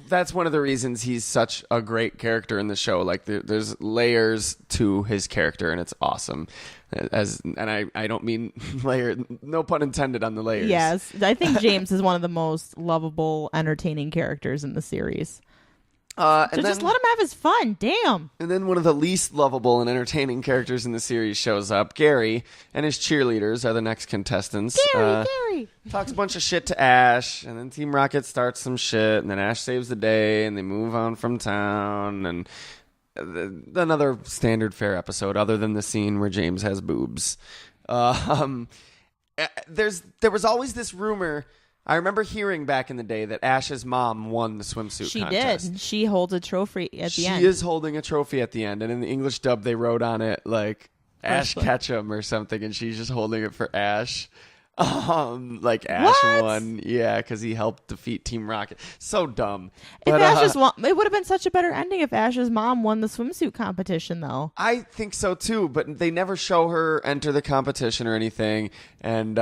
that's one of the reasons he's such a great character in the show. Like there's layers to his character, and it's awesome. I don't mean layer, no pun intended on the layers. Yes, I think James is one of the most lovable, entertaining characters in the series. Just let him have his fun. Damn. And then one of the least lovable and entertaining characters in the series shows up. Gary and his cheerleaders are the next contestants. Gary. Talks a bunch of shit to Ash, and then Team Rocket starts some shit, and then Ash saves the day, and they move on from town, and another standard fare episode, other than the scene where James has boobs. There was always this rumor. I remember hearing back in the day that Ash's mom won the swimsuit contest. She did. She holds a trophy at the end. She is holding a trophy at the end. And in the English dub, they wrote on it, like, Ash Ketchum or something. And she's just holding it for Ash. Like, Ash won. Yeah, because he helped defeat Team Rocket. So dumb. If Ash's mom, it would have been such a better ending if Ash's mom won the swimsuit competition, though. I think so, too. But they never show her enter the competition or anything. And,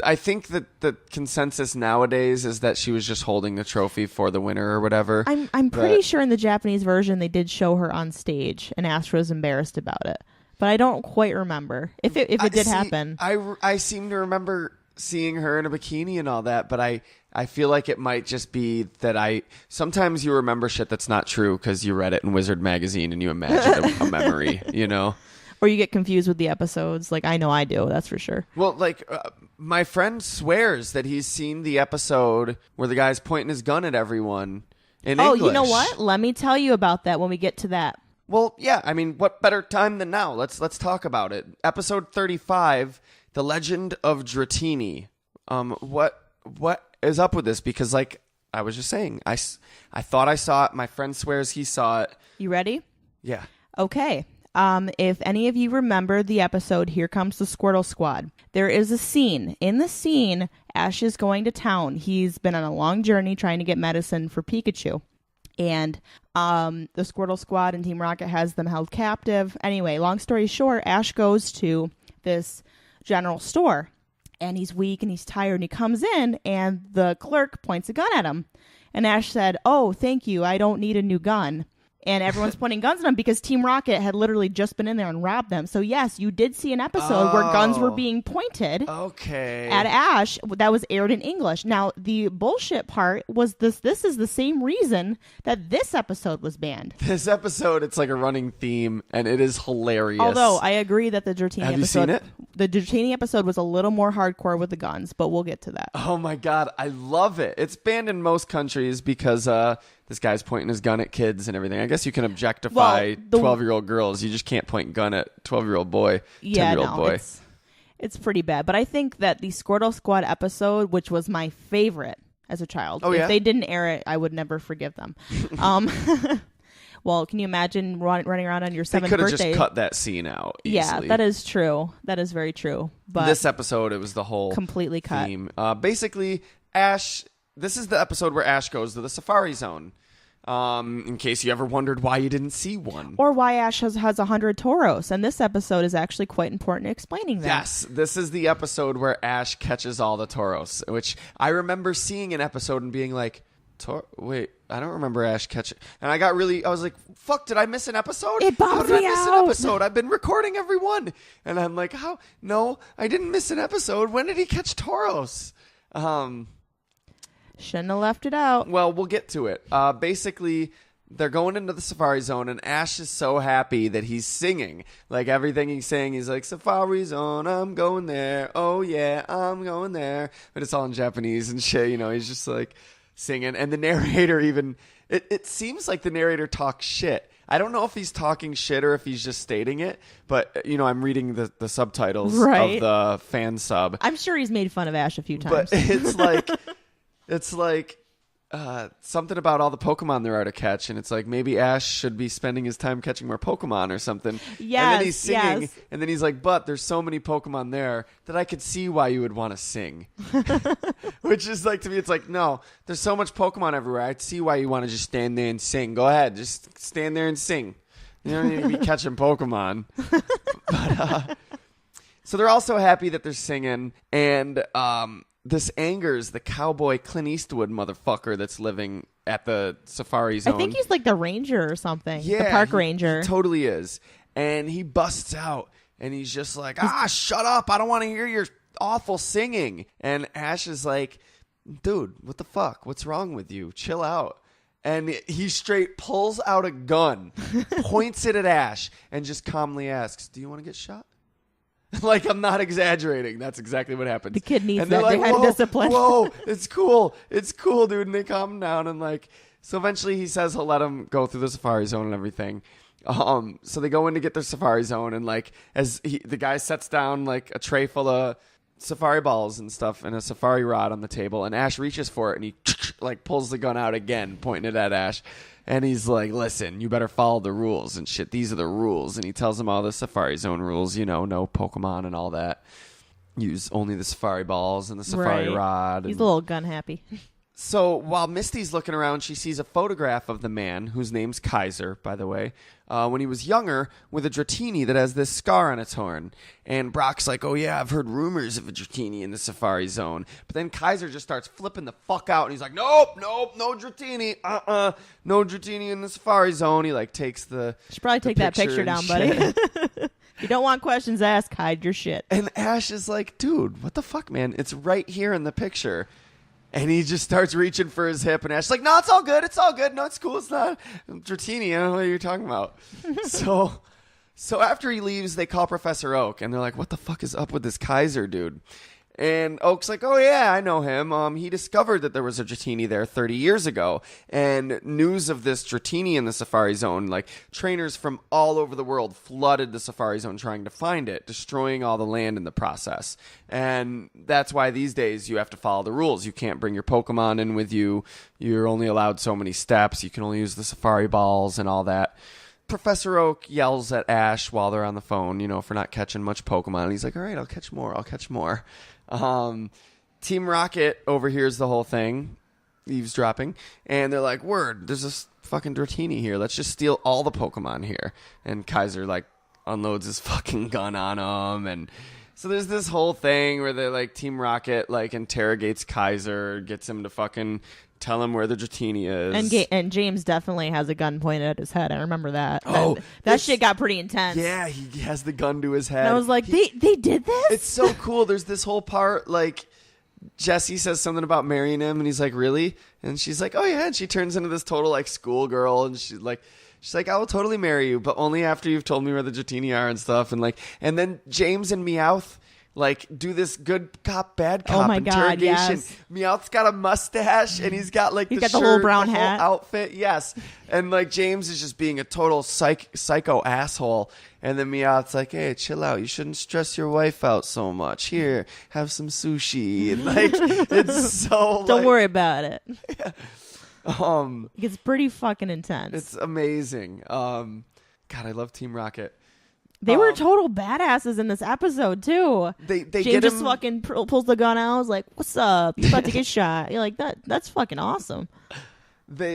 I think that the consensus nowadays is that she was just holding the trophy for the winner or whatever. I'm pretty sure in the Japanese version they did show her on stage, and Ash was embarrassed about it. But I don't quite remember if it did happen. I seem to remember seeing her in a bikini and all that, but I feel like it might just be that sometimes you remember shit that's not true because you read it in Wizard magazine and you imagine a memory, you know? Or you get confused with the episodes. Like, I know I do, that's for sure. Well, like, my friend swears that he's seen the episode where the guy's pointing his gun at everyone in English. Oh, you know what? Let me tell you about that when we get to that. Well, yeah, I mean, what better time than now? Let's talk about it. Episode 35, The Legend of Dratini. What is up with this? Because, like, I was just saying, I thought I saw it. My friend swears he saw it. You ready? Yeah. Okay. If any of you remember the episode, Here Comes the Squirtle Squad, there is a scene. In the scene, Ash is going to town. He's been on a long journey trying to get medicine for Pikachu. And the Squirtle Squad and Team Rocket has them held captive. Anyway, long story short, Ash goes to this general store. And he's weak and he's tired. And he comes in and the clerk points a gun at him. And Ash said, "Oh, thank you. I don't need a new gun." And everyone's pointing guns at him because Team Rocket had literally just been in there and robbed them. So, yes, you did see an episode where guns were being pointed at Ash. That was aired in English. Now, the bullshit part was this is the same reason that this episode was banned. This episode, it's like a running theme, and it is hilarious. Although, I agree that the Dratini episode... Have you seen it? The Dratini episode was a little more hardcore with the guns, but we'll get to that. Oh, my God. I love it. It's banned in most countries because... this guy's pointing his gun at kids and everything. I guess you can objectify 12-year-old girls. You just can't point gun at 12-year-old boy, 10-year-old boy. It's pretty bad. But I think that the Squirtle Squad episode, which was my favorite as a child, if they didn't air it, I would never forgive them. Well, can you imagine running around on your 7th birthday? They could have just cut that scene out easily. Yeah, that is true. That is very true. But this episode, it was the whole completely theme. Basically, Ash... This is the episode where Ash goes to the Safari Zone. In case you ever wondered why you didn't see one. Or why Ash has 100 Tauros. And this episode is actually quite important in explaining that. Yes, this is the episode where Ash catches all the Tauros, which I remember seeing an episode and being like, Wait, I don't remember Ash catching. And I was like, fuck, did I miss an episode? It How bummed did I me miss out. an episode? I've been recording every one. And I'm like, how? No, I didn't miss an episode. When did he catch Tauros? Shouldn't have left it out. Well, we'll get to it. Basically, they're going into the Safari Zone, and Ash is so happy that he's singing. Like, everything he's saying, he's like, Safari Zone, I'm going there. Oh, yeah, I'm going there. But it's all in Japanese and shit, he's just, like, singing. And the narrator even... It seems like the narrator talks shit. I don't know if he's talking shit or if he's just stating it, but, I'm reading the subtitles of the fan sub. I'm sure he's made fun of Ash a few times. But it's like... something about all the Pokemon there are to catch, and it's like maybe Ash should be spending his time catching more Pokemon or something. Yes, and then he's singing, yes. and then he's like, but there's so many Pokemon there that I could see why you would want to sing. Which is like, to me, it's like, no, there's so much Pokemon everywhere. I'd see why you want to just stand there and sing. Go ahead, just stand there and sing. You don't need to be catching Pokemon. But, so they're also happy that they're singing, and this angers the cowboy Clint Eastwood motherfucker that's living at the Safari Zone. I think he's like the ranger or something. Yeah, the park ranger. He totally is. And he busts out, and he's just like, shut up. I don't want to hear your awful singing. And Ash is like, dude, what the fuck? What's wrong with you? Chill out. And he straight pulls out a gun, points it at Ash, and just calmly asks, do you want to get shot? Like, I'm not exaggerating. That's exactly what happens. The kid needs and they're that like, kind of whoa, discipline. Whoa, it's cool, dude. And they calm him down, and like, so eventually he says he'll let him go through the Safari Zone and everything. So they go in to get their Safari Zone, and like, as the guy sets down like a tray full of Safari balls and stuff and a Safari rod on the table, and Ash reaches for it, and he like pulls the gun out again, pointing it at Ash. And he's like, listen, you better follow the rules and shit. These are the rules. And he tells him all the Safari Zone rules, no Pokemon and all that. Use only the Safari balls and the Safari rod. He's a little gun happy. So while Misty's looking around, she sees a photograph of the man, whose name's Kaiser, by the way, when he was younger, with a Dratini that has this scar on its horn. And Brock's like, oh yeah, I've heard rumors of a Dratini in the Safari Zone. But then Kaiser just starts flipping the fuck out, and he's like, nope, no Dratini, no Dratini in the Safari Zone. He like takes the Should probably take that picture down, buddy. You don't want questions asked, hide your shit. And Ash is like, dude, what the fuck, man? It's right here in the picture. And he just starts reaching for his hip, and Ash's like, no, it's all good. It's all good. No, it's cool. It's not Dratini. I don't know what you're talking about. So after he leaves, they call Professor Oak, and they're like, what the fuck is up with this Kaiser dude? And Oak's like, oh, yeah, I know him. He discovered that there was a Dratini there 30 years ago. And news of this Dratini in the Safari Zone, like trainers from all over the world flooded the Safari Zone trying to find it, destroying all the land in the process. And that's why these days you have to follow the rules. You can't bring your Pokemon in with you. You're only allowed so many steps. You can only use the Safari balls and all that. Professor Oak yells at Ash while they're on the phone, for not catching much Pokemon. And he's like, all right, I'll catch more. Team Rocket overhears the whole thing, eavesdropping, and they're like, word, there's this fucking Dratini here. Let's just steal all the Pokemon here. And Kaiser, like, unloads his fucking gun on him. And so there's this whole thing where they like, Team Rocket, like, interrogates Kaiser, gets him to fucking tell him where the Dratini is. And James definitely has a gun pointed at his head. I remember that. Oh, that shit got pretty intense. Yeah, he has the gun to his head. And I was like, they did this? It's so cool. There's this whole part, like, Jesse says something about marrying him, and he's like, really? And she's like, oh, yeah. And she turns into this total, like, schoolgirl, and she's like, I will totally marry you, but only after you've told me where the Dratini are and stuff. And then James and Meowth, like, do this good cop, bad cop interrogation. Yes. Meowth's got a mustache, and he's got, like, he's the got shirt, the whole brown the hat. whole outfit. Yes. And, like, James is just being a total psycho asshole. And then Meowth's like, hey, chill out. You shouldn't stress your wife out so much. Here, have some sushi. And, like, it's so, Don't worry about it. Yeah. It gets pretty fucking intense. It's amazing. God, I love Team Rocket. They were total badasses in this episode too. They James get just him, fucking pulls the gun out. I was like, "What's up? You about to get shot?" You're like, "That's fucking awesome."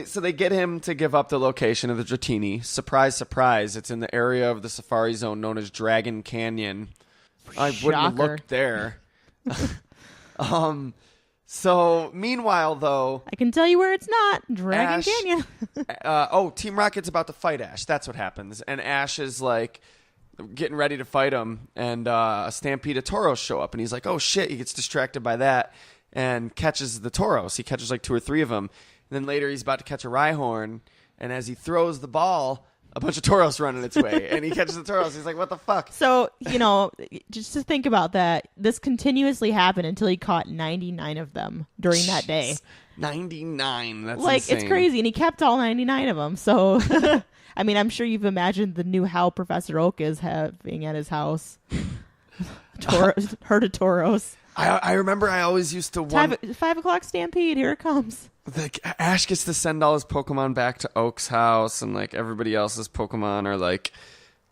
So they get him to give up the location of the Dratini. Surprise, surprise! It's in the area of the Safari Zone known as Dragon Canyon. I wouldn't have looked there. So, meanwhile, though... I can tell you where it's not. Dragon Ash, Canyon. Team Rocket's about to fight Ash. That's what happens. And Ash is, like, getting ready to fight him. And a stampede of Tauros show up. And he's like, oh, shit. He gets distracted by that and catches the Tauros. He catches, like, 2 or 3 of them. And then later he's about to catch a Rhyhorn. And as he throws the ball... a bunch of Tauros running its way, and he catches the Tauros. He's like, what the fuck? So, just to think about that, this continuously happened until he caught 99 of them during that day. 99. That's like, insane. it's crazy, and he kept all 99 of them. So, I mean, I'm sure you've imagined the new howl Professor Oak is having at his house. Herd of Tauros. I remember I always used to... 5 o'clock stampede, here it comes. Like, Ash gets to send all his Pokemon back to Oak's house, and like everybody else's Pokemon are like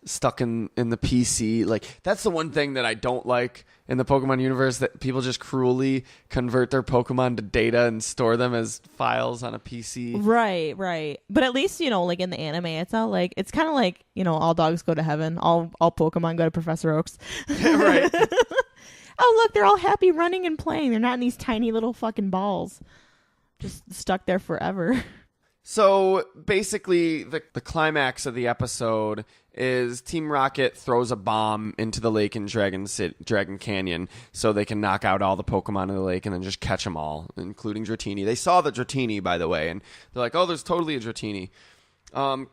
stuck in the PC. Like, that's the one thing that I don't like in the Pokemon universe, that people just cruelly convert their Pokemon to data and store them as files on a PC. Right. But at least, like in the anime, it's not like, it's kind of like, all dogs go to heaven, all Pokemon go to Professor Oak's. Right. Oh, look, they're all happy running and playing. They're not in these tiny little fucking balls. Just stuck there forever. So basically, the climax of the episode is Team Rocket throws a bomb into the lake in Dragon Canyon so they can knock out all the Pokemon in the lake and then just catch them all, including Dratini. They saw the Dratini, by the way, and they're like, oh, there's totally a Dratini.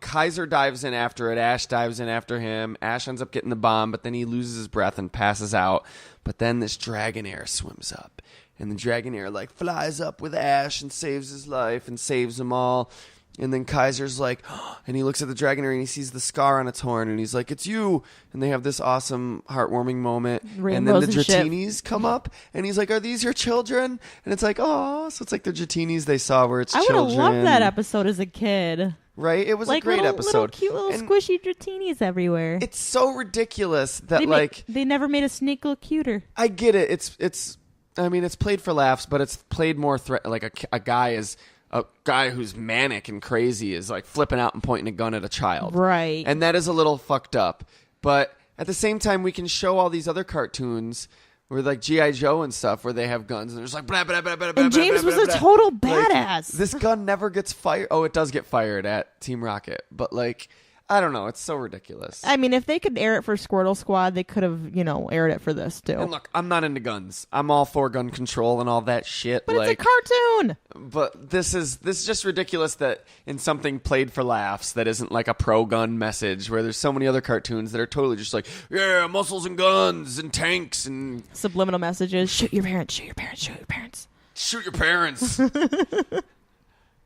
Kaiser dives in after it. Ash dives in after him. Ash ends up getting the bomb, but then he loses his breath and passes out. But then this Dragonair swims up. And the Dragonair, like, flies up with Ash and saves his life and saves them all. And then Kaiser's like, and he looks at the Dragonair and he sees the scar on its horn. And he's like, it's you. And they have this awesome, heartwarming moment. Rainbows and then the and Dratinis come up. And he's like, are these your children? And it's like, oh. So it's like the Dratinis they saw were its children. I would have loved that episode as a kid. Right? It was like a great little, episode. Little cute little squishy Dratinis everywhere. It's so ridiculous that, they never made a snake look cuter. I get it. It's played for laughs, but it's played more like a guy who's manic and crazy is like flipping out and pointing a gun at a child. Right. And that is a little fucked up. But at the same time, we can show all these other cartoons where like G.I. Joe and stuff where they have guns and there's like blah, blah, blah, blah, blah, and James blah, blah, was blah, a total blah. badass. Like, this gun never gets fired. Oh, it does get fired at Team Rocket. But like, I don't know. It's so ridiculous. I mean, if they could air it for Squirtle Squad, they could have, aired it for this too. And look, I'm not into guns. I'm all for gun control and all that shit. But it's a cartoon. But this is just ridiculous that in something played for laughs that isn't like a pro-gun message, where there's so many other cartoons that are totally just like, yeah, muscles and guns and tanks and subliminal messages. Shoot your parents. Shoot your parents. Shoot your parents. Shoot your parents.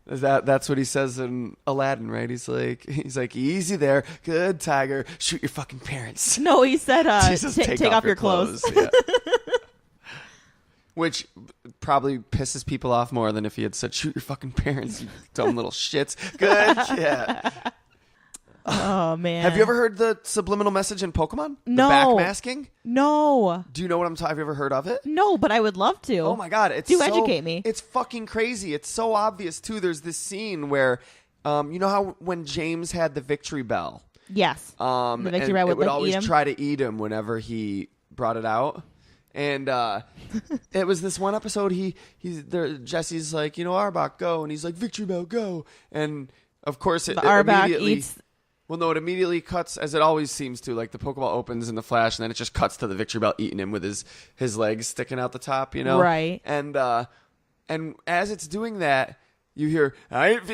That's what he says in Aladdin, right? He's like, easy there, good tiger, shoot your fucking parents. No, he said, take off your clothes. Yeah. Which probably pisses people off more than if he had said, shoot your fucking parents, you dumb little shits. Good shit. Oh, man. Have you ever heard the subliminal message in Pokemon? No. The backmasking? No. Do you know what I'm talking? Have you ever heard of it? No, but I would love to. Oh my god, educate me. It's fucking crazy. It's so obvious too. There's this scene where, you know how when James had the victory bell? Yes. The victory bell would always eat him? try to eat him whenever he brought it out. And it was this one episode. Jesse's like, Arbok, go, and he's like, victory bell, go, and of course it Arbok immediately eats. Well, no, it immediately cuts, as it always seems to. Like, the Pokeball opens in the flash, and then it just cuts to the victory bell eating him with his legs sticking out the top, Right. And as it's doing that, you hear, like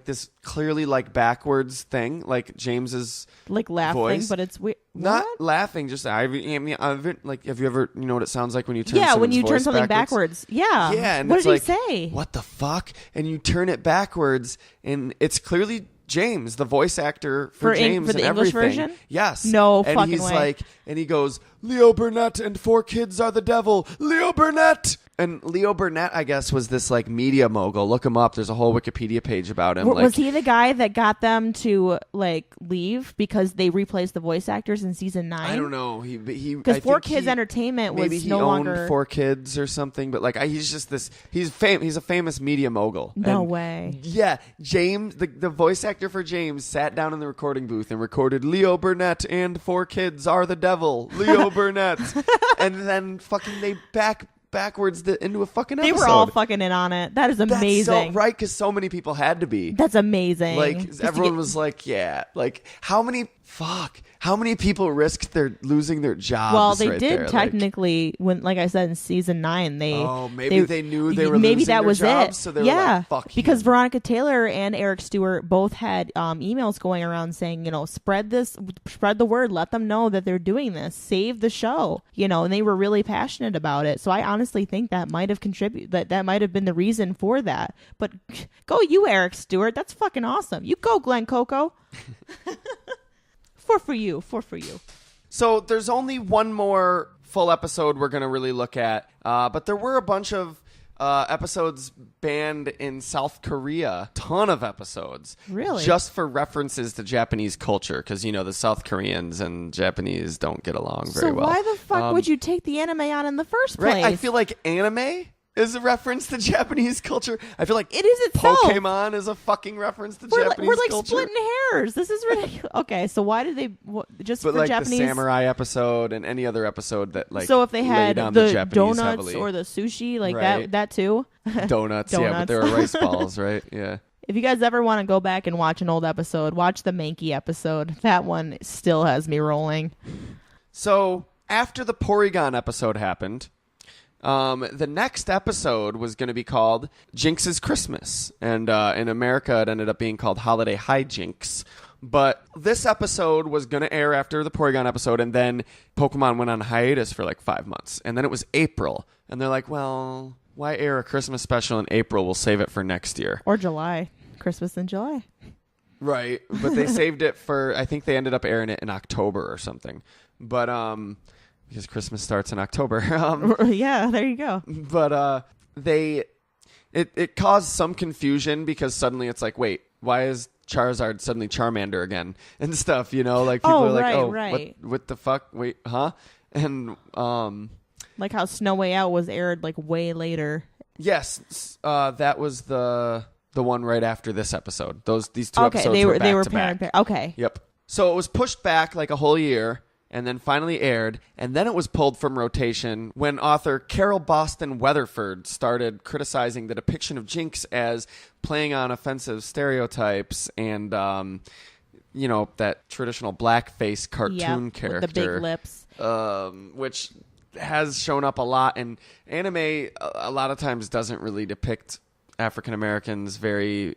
this clearly, like, backwards thing. Like, James's like laughing, voice. but it's weird. Not laughing, just, like, have you ever, what it sounds like when you turn Yeah, when you voice turn something backwards. Yeah. Yeah, and what it's did like, he say? What the fuck? And you turn it backwards, and it's clearly James, the voice actor for James for the and English everything. version? Yes. No and fucking he's way. like, and he goes, Leo Burnett and 4 kids are the devil. Leo Burnett. And Leo Burnett, I guess, was this like media mogul. Look him up. There's a whole Wikipedia page about him. Was he the guy that got them to like leave because they replaced the voice actors in season 9? I don't know. He because 4 Kids Entertainment was maybe he no owned longer 4 Kids or something. But like, he's just this. He's a famous media mogul. No and way. Yeah, James, the voice actor for James, sat down in the recording booth and recorded Leo Burnett and 4 kids are the devil. Leo Burnett, and then fucking they backwards into a fucking They episode. were all fucking in on it. That is amazing. That's so right, because so many people had to be. That's amazing. Like, Just everyone was like, yeah. Like, how many people risked losing their jobs? Well, they right did there? technically, when, like I said, in season 9, they... maybe they knew they were maybe losing that their was jobs, it. so they were like, fuck because you. Veronica Taylor and Eric Stewart both had emails going around saying, spread the word, let them know that they're doing this, save the show, and they were really passionate about it. So I honestly think that might have contributed, that might have been the reason for that. But go you, Eric Stewart. That's fucking awesome. You go, Glenn Coco. For you. So there's only one more full episode we're going to really look at, but there were a bunch of episodes banned in South Korea. Ton of episodes. Really? Just for references to Japanese culture, because, the South Koreans and Japanese don't get along very well. So why the fuck would you take the anime on in the first place? Right, I feel like anime is a reference to Japanese culture. I feel like it is itself. Pokemon is a fucking reference to Japanese culture. We're like splitting hairs. This is ridiculous. Okay, so why did they just but for like Japanese? The samurai episode and any other episode that like so if they had laid on the Japanese donuts heavily. or the sushi like Right. that too. Donuts, yeah, but there are rice balls, right? Yeah. If you guys ever want to go back and watch an old episode, watch the Mankey episode. That one still has me rolling. So after the Porygon episode happened, the next episode was going to be called Jynx's Christmas. And in America, it ended up being called Holiday Hijinks. But this episode was going to air after the Porygon episode, and then Pokemon went on hiatus for like 5 months. And then it was April. And they're like, well, why air a Christmas special in April? We'll save it for next year. Or July. Christmas in July. Right. But they saved it for, I think they ended up airing it in October or something. But, because Christmas starts in October. Yeah, there you go. But it caused some confusion because suddenly it's like, wait, why is Charizard suddenly Charmander again and stuff? Like people are like, right. What the fuck? Wait, huh? And like how Snow Way Out was aired like way later. Yes, that was the one right after this episode. These two episodes they were back to back. Okay. Yep. So it was pushed back like a whole year. And then finally aired, and then it was pulled from rotation when author Carol Boston Weatherford started criticizing the depiction of Jynx as playing on offensive stereotypes and, that traditional blackface cartoon character. With the big lips. Which has shown up a lot, and anime a lot of times doesn't really depict African Americans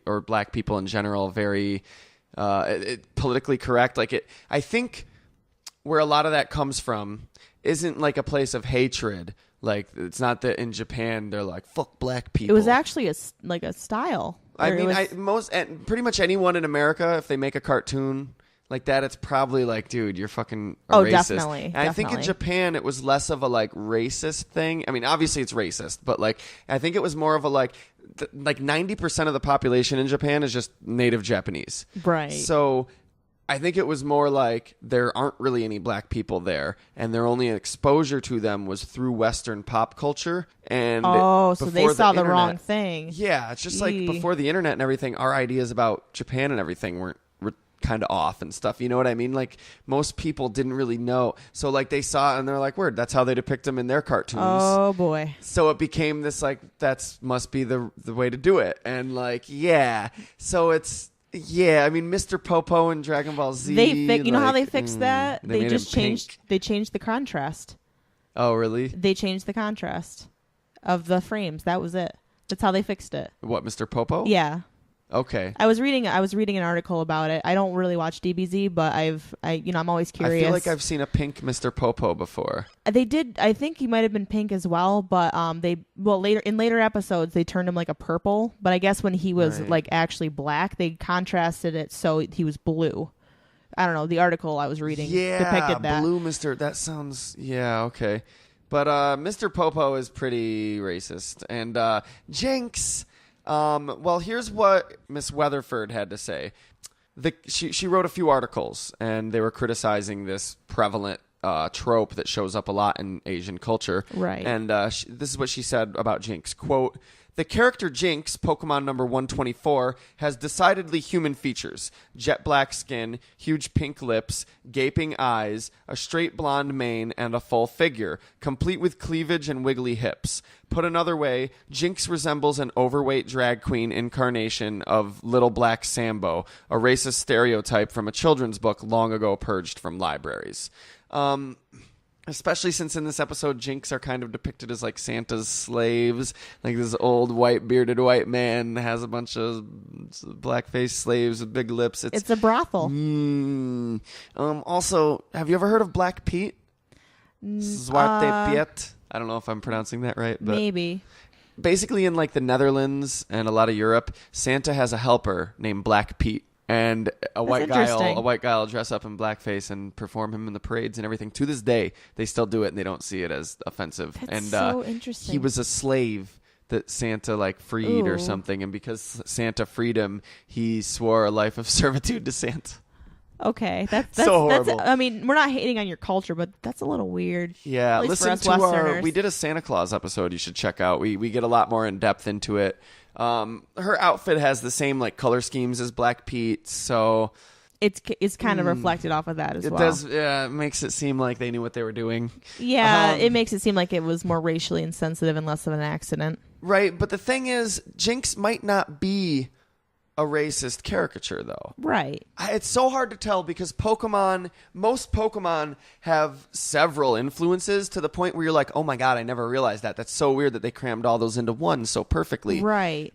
or black people in general very politically correct. I think where a lot of that comes from isn't like a place of hatred. Like, it's not that in Japan they're like, fuck black people. It was actually a style. I mean, pretty much anyone in America, if they make a cartoon like that, it's probably like, dude, you're fucking a racist. Definitely. And I think in Japan it was less of a like racist thing. I mean, obviously it's racist, but like I think it was more of a like 90% of the population in Japan is just native Japanese. Right. So I think it was more like there aren't really any black people there, and their only exposure to them was through Western pop culture. And so they saw the internet, wrong thing. Yeah, it's just like before the internet and everything, our ideas about Japan and everything were kind of off and stuff. You know what I mean? Like most people didn't really know. So like they saw it and they're like, word, that's how they depict them in their cartoons. Oh boy. So it became this like, that's must be the way to do it. And like, yeah. So it's, yeah, I mean, Mr. Popo and Dragon Ball Z. You know how they fixed that? They just changed. Pink. They changed the contrast. Oh, really? They changed the contrast of the frames. That was it. That's how they fixed it. What, Mr. Popo? Yeah. Okay. I was reading an article about it. I don't really watch DBZ, but I'm always curious. I feel like I've seen a pink Mr. Popo before. They did. I think he might have been pink as well, but later episodes they turned him like a purple. But I guess when he was like actually black, they contrasted it so he was blue. I don't know. The article I was reading depicted that. Blue Mr. That sounds okay. But Mr. Popo is pretty racist, and Jynx. Well, here's what Miss Weatherford had to say. She wrote a few articles, and they were criticizing this prevalent trope that shows up a lot in Asian culture. Right. And this is what she said about Jynx. Quote, The character Jynx, Pokemon number 124, has decidedly human features. Jet black skin, huge pink lips, gaping eyes, a straight blonde mane, and a full figure, complete with cleavage and wiggly hips. Put another way, Jynx resembles an overweight drag queen incarnation of Little Black Sambo, a racist stereotype from a children's book long ago purged from libraries. Especially since in this episode, Jynx are kind of depicted as like Santa's slaves. Like this old bearded white man has a bunch of blackface slaves with big lips. It's a brothel. Also, have you ever heard of Black Pete? Zwarte Piet. I don't know if I'm pronouncing that right, but maybe. Basically, in like the Netherlands and a lot of Europe, Santa has a helper named Black Pete. And a white guy will dress up in blackface and perform him in the parades and everything. To this day, they still do it and they don't see it as offensive. That's so interesting. He was a slave that Santa like freed or something, and because Santa freed him, he swore a life of servitude to Santa. Okay, that's so horrible. I mean, we're not hating on your culture, but that's a little weird. Yeah, listen to we did a Santa Claus episode you should check out. We get a lot more in depth into it. Her outfit has the same like color schemes as Black Pete, so it's kind of reflected off of that as well. It does, it makes it seem like they knew what they were doing. Yeah, it makes it seem like it was more racially insensitive and less of an accident. Right, but the thing is, Jynx might not be a racist caricature, though. Right. It's so hard to tell because most Pokemon have several influences to the point where you're like, oh my god, I never realized that. That's so weird that they crammed all those into one so perfectly. Right.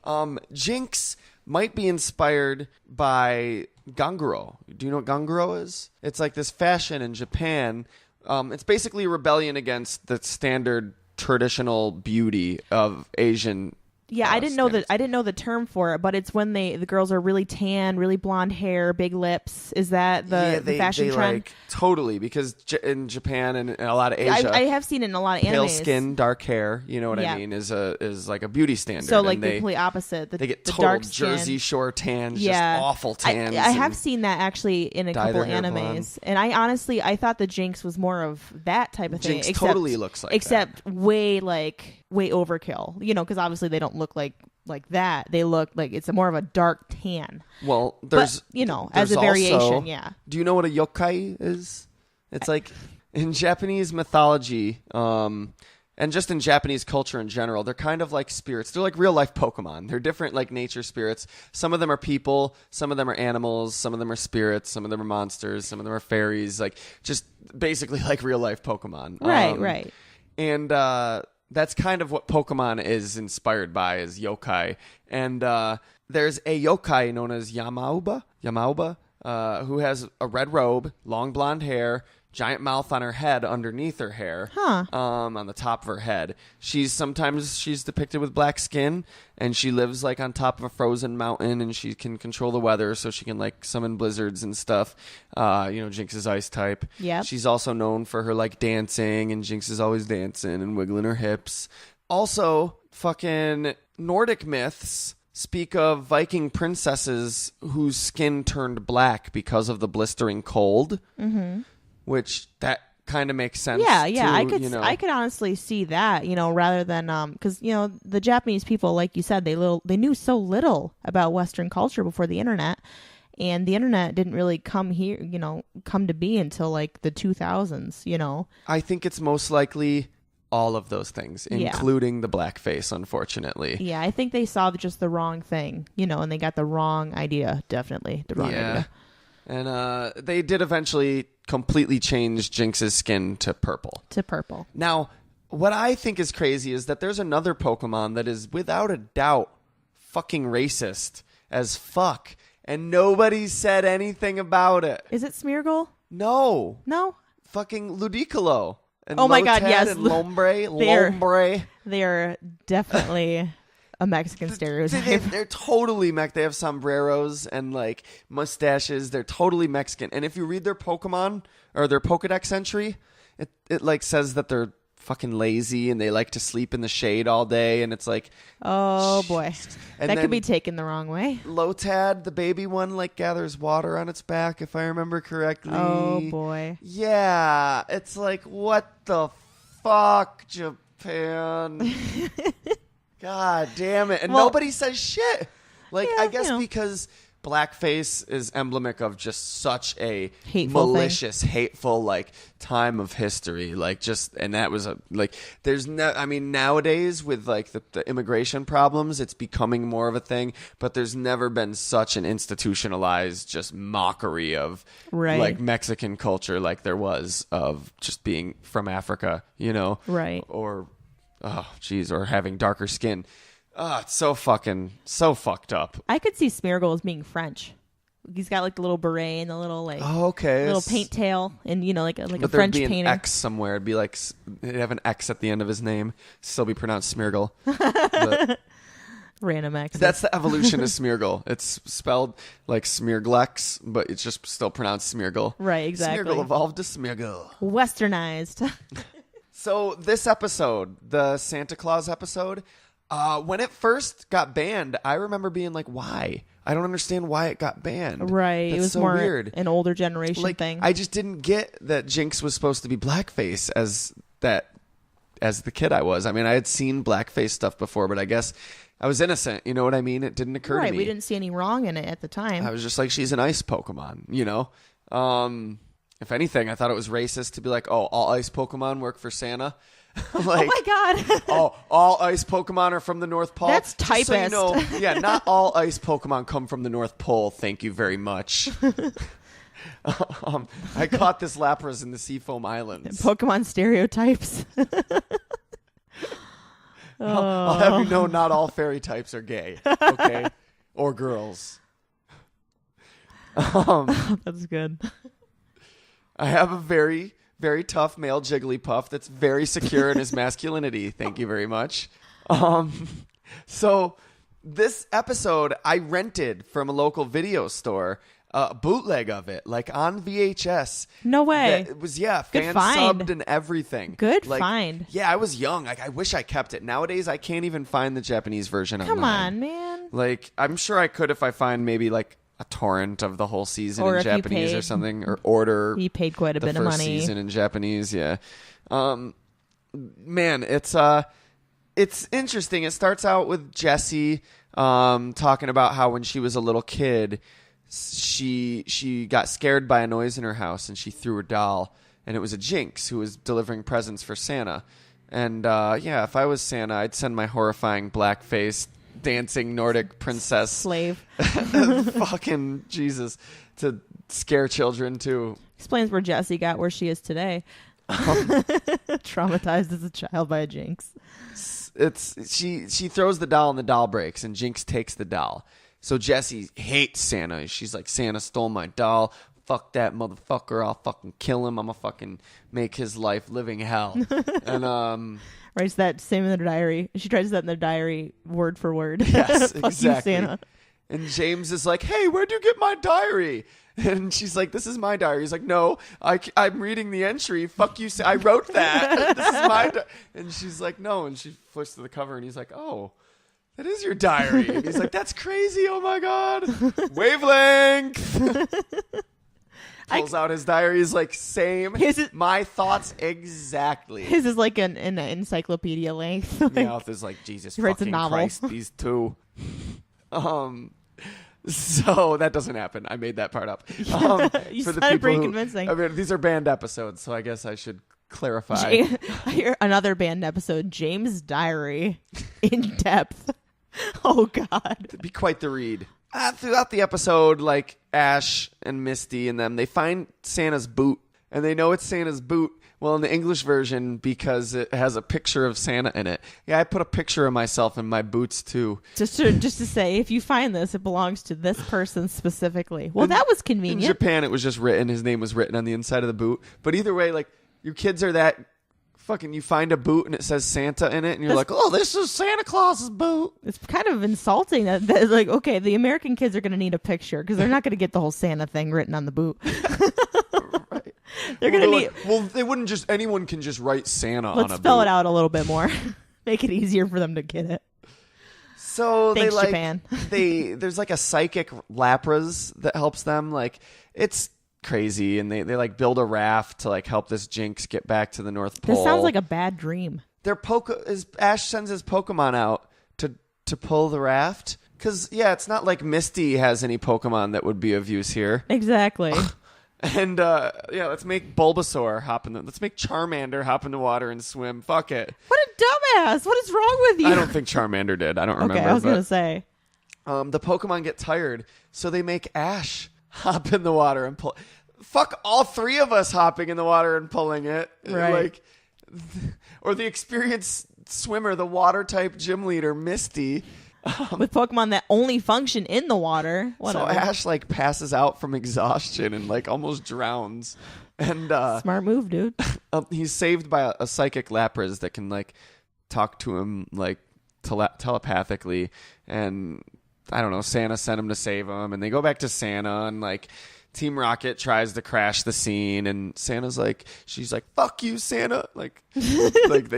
Jynx might be inspired by Ganguro. Do you know what Ganguro is? It's like this fashion in Japan. It's basically a rebellion against the standard traditional beauty of Asian. Yeah, I didn't know the term for it, but it's when the girls are really tan, really blonde hair, big lips. Is that the fashion trend? Like, totally, because in Japan and a lot of Asia, I have seen it in a lot of animes. Pale skin, dark hair, you know what I mean, is like a beauty standard. So like the complete opposite. They get the total dark skin. Jersey Shore tans, just awful tans. I have seen that actually in a couple animes, blonde. and I thought the Jynx was more of that type of thing. Jynx totally looks like except that. way overkill, because obviously they don't look like that. They look like it's more of a dark tan. Well, there's as a variation. Also, yeah. Do you know what a yokai is? It's like in Japanese mythology, and just in Japanese culture in general, they're kind of like spirits. They're like real life Pokemon. They're different like nature spirits. Some of them are people, some of them are animals, some of them are spirits, some of them are monsters, some of them are fairies. Like just basically like real life Pokemon. Right. And that's kind of what Pokemon is inspired by, is yokai. And there's a yokai known as Yamauba, who has a red robe, long blonde hair, giant mouth on her head underneath her hair, on the top of her head. Sometimes she's depicted with black skin, and she lives like on top of a frozen mountain, and she can control the weather, so she can like summon blizzards and stuff. Jynx is ice type. Yeah. She's also known for her like dancing, and Jynx is always dancing and wiggling her hips. Also, fucking Nordic myths speak of Viking princesses whose skin turned black because of the blistering cold. Mm-hmm. Which that kind of makes sense. Yeah, too, I could honestly see that, rather than because the Japanese people, like you said, they knew so little about Western culture before the internet, and the internet didn't really come to be until like the 2000s. I think it's most likely all of those things, including the blackface, unfortunately. Yeah, I think they saw just the wrong thing, and they got the wrong idea. Definitely the wrong idea. And they did eventually completely change Jynx's skin to purple. Now, what I think is crazy is that there's another Pokemon that is without a doubt fucking racist as fuck, and nobody said anything about it. Is it Smeargle? No. Fucking Ludicolo. And oh my god, yes. And Lombre. They are definitely a Mexican stereotype. They're totally They have sombreros and like mustaches. They're totally Mexican. And if you read their Pokemon or their Pokedex entry, it like says that they're fucking lazy and they like to sleep in the shade all day. And it's like, oh boy, and that could be taken the wrong way. Lotad, the baby one, like gathers water on its back, if I remember correctly. Oh boy. Yeah, it's like, what the fuck, Japan? God damn it. And Well- nobody says shit. Like, Yeah, I guess you know. because blackface is emblematic of just such a Hateful thing. malicious, hateful, like, time of history. Like, just, and that was there's no, I mean, nowadays with, like, the immigration problems, it's becoming more of a thing, but there's never been such an institutionalized just mockery of, Right. like, Mexican culture like there was of just being from Africa, you know? Right. Or, oh, geez, or having darker skin. It's so fucked up. I could see Smeargle as being French. He's got like the little beret and the little like Okay. little paint tail, and you know like a But French there'd be painter. an X somewhere. It'd be like, it'd have an X at the end of his name. Still be pronounced Smeargle. But Random X. that's the evolution of Smeargle. It's spelled like Smearglex, but it's just still pronounced Smeargle. Right, exactly. Smeargle evolved to Smeargle. Westernized. So this episode, the Santa Claus episode, when it first got banned, I remember being like, why? I don't understand why it got banned. Right. That's It was so more weird. an older generation Like, thing. I just didn't get that Jynx was supposed to be blackface as the kid I was. I mean, I had seen blackface stuff before, but I guess I was innocent. You know what I mean? It didn't occur to me. We didn't see any wrong in it at the time. I was just like, she's an ice Pokemon, you know? If anything, I thought it was racist to be like, oh, all ice Pokemon work for Santa. Like, oh my god. oh, all ice Pokemon are from the North Pole. That's Just so you typist. know, yeah, not all ice Pokemon come from the North Pole. Thank you very much. I caught this Lapras in the Seafoam Islands. Pokemon stereotypes. I'll have you know, not all fairy types are gay, okay, or girls. That's good. I have a very, very tough male Jigglypuff that's very secure in his masculinity. Thank you very much. So this episode, I rented from a local video store a bootleg of it, like on VHS. No way. It was, yeah, Good fan find. subbed and everything. Good Like, find. Yeah, I was young. Like, I wish I kept it. Nowadays, I can't even find the Japanese version Come online. on, man. Like, I'm sure I could if I find maybe like a torrent of the whole season Or in if you Japanese or paid- something, or order He paid quite a the bit of first money. season in Japanese. Yeah, man, it's interesting. It starts out with Jessie talking about how when she was a little kid, she got scared by a noise in her house and she threw her doll, and it was a Jynx who was delivering presents for Santa. And yeah, if I was Santa, I'd send my horrifying black-faced dancing Nordic princess Slave. fucking Jesus to scare children too. Explains where Jessie got where she is today. Traumatized as a child by a Jynx. She throws the doll and the doll breaks, and Jynx takes the doll. So Jessie hates Santa. She's like, Santa stole my doll. Fuck that motherfucker. I'll fucking kill him. I'm gonna fucking make his life living hell. And Writes that same in their diary. She tries that in their diary word for word. yes, Fuck you, exactly. Santa. And James is like, hey, where'd you get my diary? And she's like, this is my diary. He's like, no, I'm reading the entry. Fuck you. I wrote that. This is my And she's like, no. And she flips to the cover and he's like, oh, that is your diary. And he's like, that's crazy. Oh my God. Wavelength. Pulls out his diary. He's like, same. My thoughts exactly. His is like an encyclopedia length. Mouth is like, Jesus He writes a fucking novel. Christ, these two. So that doesn't happen. I made that part up. You For the sounded people pretty who, convincing. I mean, these are banned episodes, so I guess I should clarify. Here, another banned episode, James' Diary, in depth. Oh God. It'd be quite the read. Throughout the episode, like Ash and Misty and them, they find Santa's boot, and they know it's Santa's boot. Well, in the English version, because it has a picture of Santa in it. Yeah, I put a picture of myself in my boots too. Just to say, if you find this, it belongs to this person specifically. Well, that was In convenient. Japan, it was just written. His name was written on the inside of the boot. But either way, like, your kids are that fucking. You find a boot and it says Santa in it, and you're like, oh, this is Santa Claus's boot. It's kind of insulting that like, okay, the American kids are going to need a picture because they're not going to get the whole Santa thing written on the boot. Right. They're going to need. Like, well, they wouldn't just. Anyone can just write Santa on a Let's boot. spell it out a little bit more. Make it easier for them to get it. So Thanks, they like Japan. there's like a psychic Lapras that helps them. Like, it's crazy, and they like build a raft to like help this Jynx get back to the North Pole. This sounds like a bad dream. Ash sends his Pokemon out, to pull the raft. Because, yeah, it's not like Misty has any Pokemon that would be of use here. Exactly. And, let's make Bulbasaur let's make Charmander hop in the water and swim. Fuck it. What a dumbass. What is wrong with you? I don't think Charmander did. I don't remember. Okay, I was going to say. The Pokemon get tired, so they make Ash hop in the water and pull. Fuck all three of us hopping in the water and pulling it. Right. Or the experienced swimmer, the water-type gym leader, Misty. With Pokemon that only function in the water. Whatever. So Ash passes out from exhaustion and almost drowns. And smart move, dude. He's saved by a psychic Lapras that can talk to him telepathically. And I don't know, Santa sent him to save him, and they go back to Santa, and Team Rocket tries to crash the scene, and Santa's she's like, fuck you, Santa. They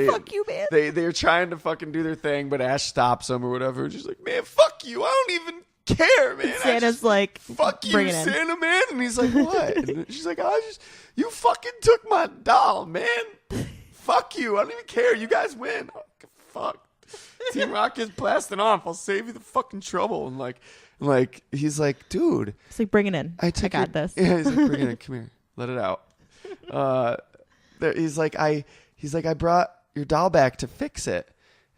fuck you, man. They're trying to fucking do their thing, but Ash stops them or whatever. And she's like, man, fuck you. I don't even care, man. Santa's fuck you, Santa, man. And he's like, what? And she's like, you fucking took my doll, man. Fuck you. I don't even care. You guys win. Oh, fuck. Team Rocket's blasting off. I'll save you the fucking trouble. And he's like, dude. It's bring it in. I got this. Yeah, he's like, bring it in. Come here. Let it out. He's like, I brought your doll back to fix it.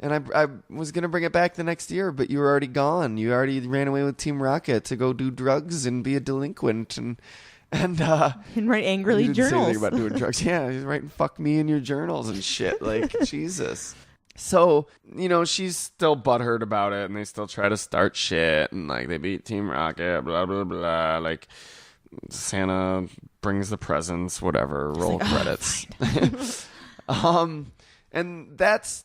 And I was going to bring it back the next year, but you were already gone. You already ran away with Team Rocket to go do drugs and be a delinquent. And write angrily he didn't journals. say anything about doing drugs. Yeah, he's writing fuck me in your journals and shit. Jesus. So, she's still butthurt about it, and they still try to start shit, and they beat Team Rocket, blah, blah, blah. Santa brings the presents, whatever, roll credits. And that's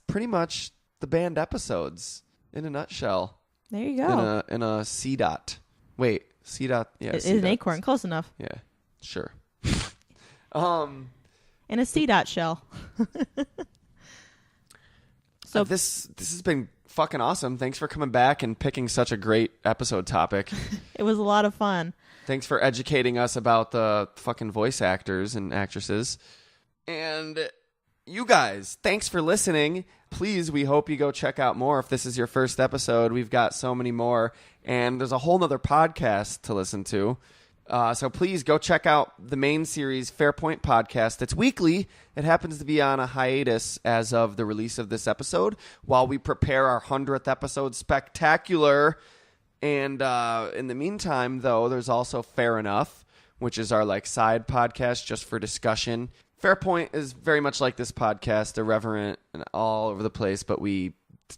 pretty much the band episodes in a nutshell. There you go. In a C dot. Wait, C dot. Yeah, it is an acorn. Close enough. Yeah, sure. In a C dot shell. So this has been fucking awesome. Thanks for coming back and picking such a great episode topic. It was a lot of fun. Thanks for educating us about the fucking voice actors and actresses. And you guys, thanks for listening. Please, we hope you go check out more. If this is your first episode, we've got so many more. And there's a whole nother podcast to listen to. So please go check out the main series, Fairpoint Podcast. It's weekly. It happens to be on a hiatus as of the release of this episode while we prepare our 100th episode spectacular. And in the meantime, though, there's also Fair Enough, which is our side podcast just for discussion. Fairpoint is very much like this podcast, irreverent and all over the place, but we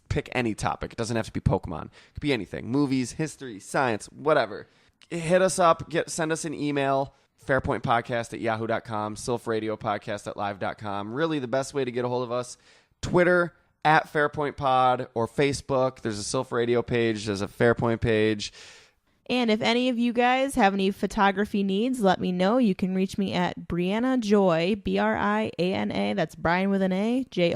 pick any topic. It doesn't have to be Pokemon. It could be anything. Movies, history, science, whatever. Hit us up. Send us an email, fairpointpodcast@yahoo.com, silphradiopodcast@live.com. Really, the best way to get a hold of us, Twitter, @fairpointpod, or Facebook. There's a Silph Radio page. There's a Fairpoint page. And if any of you guys have any photography needs, let me know. You can reach me at Briana Joy, Briana, that's Brian with an A, Joy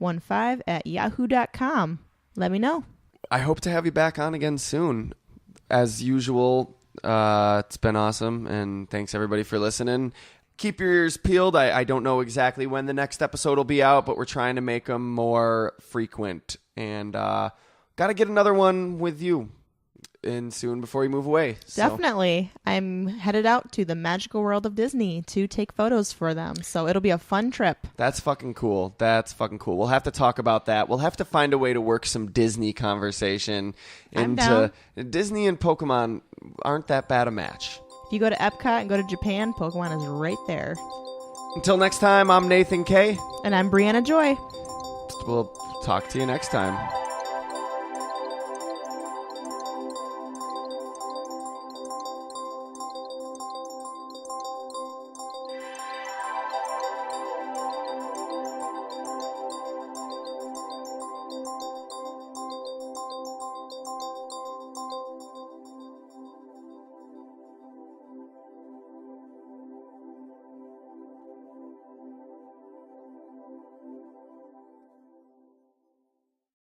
15 @yahoo.com. Let me know. I hope to have you back on again soon. As usual, it's been awesome, and thanks everybody for listening. Keep your ears peeled. I don't know exactly when the next episode will be out, but we're trying to make them more frequent. And got to get another one with you in soon before you move away. So. Definitely. I'm headed out to the magical world of Disney to take photos for them. So it'll be a fun trip. That's fucking cool. We'll have to talk about that. We'll have to find a way to work some Disney conversation into Disney, and Pokemon aren't that bad a match. If you go to Epcot and go to Japan, Pokemon is right there. Until next time, I'm Nathan K. And I'm Briana Joy. We'll talk to you next time.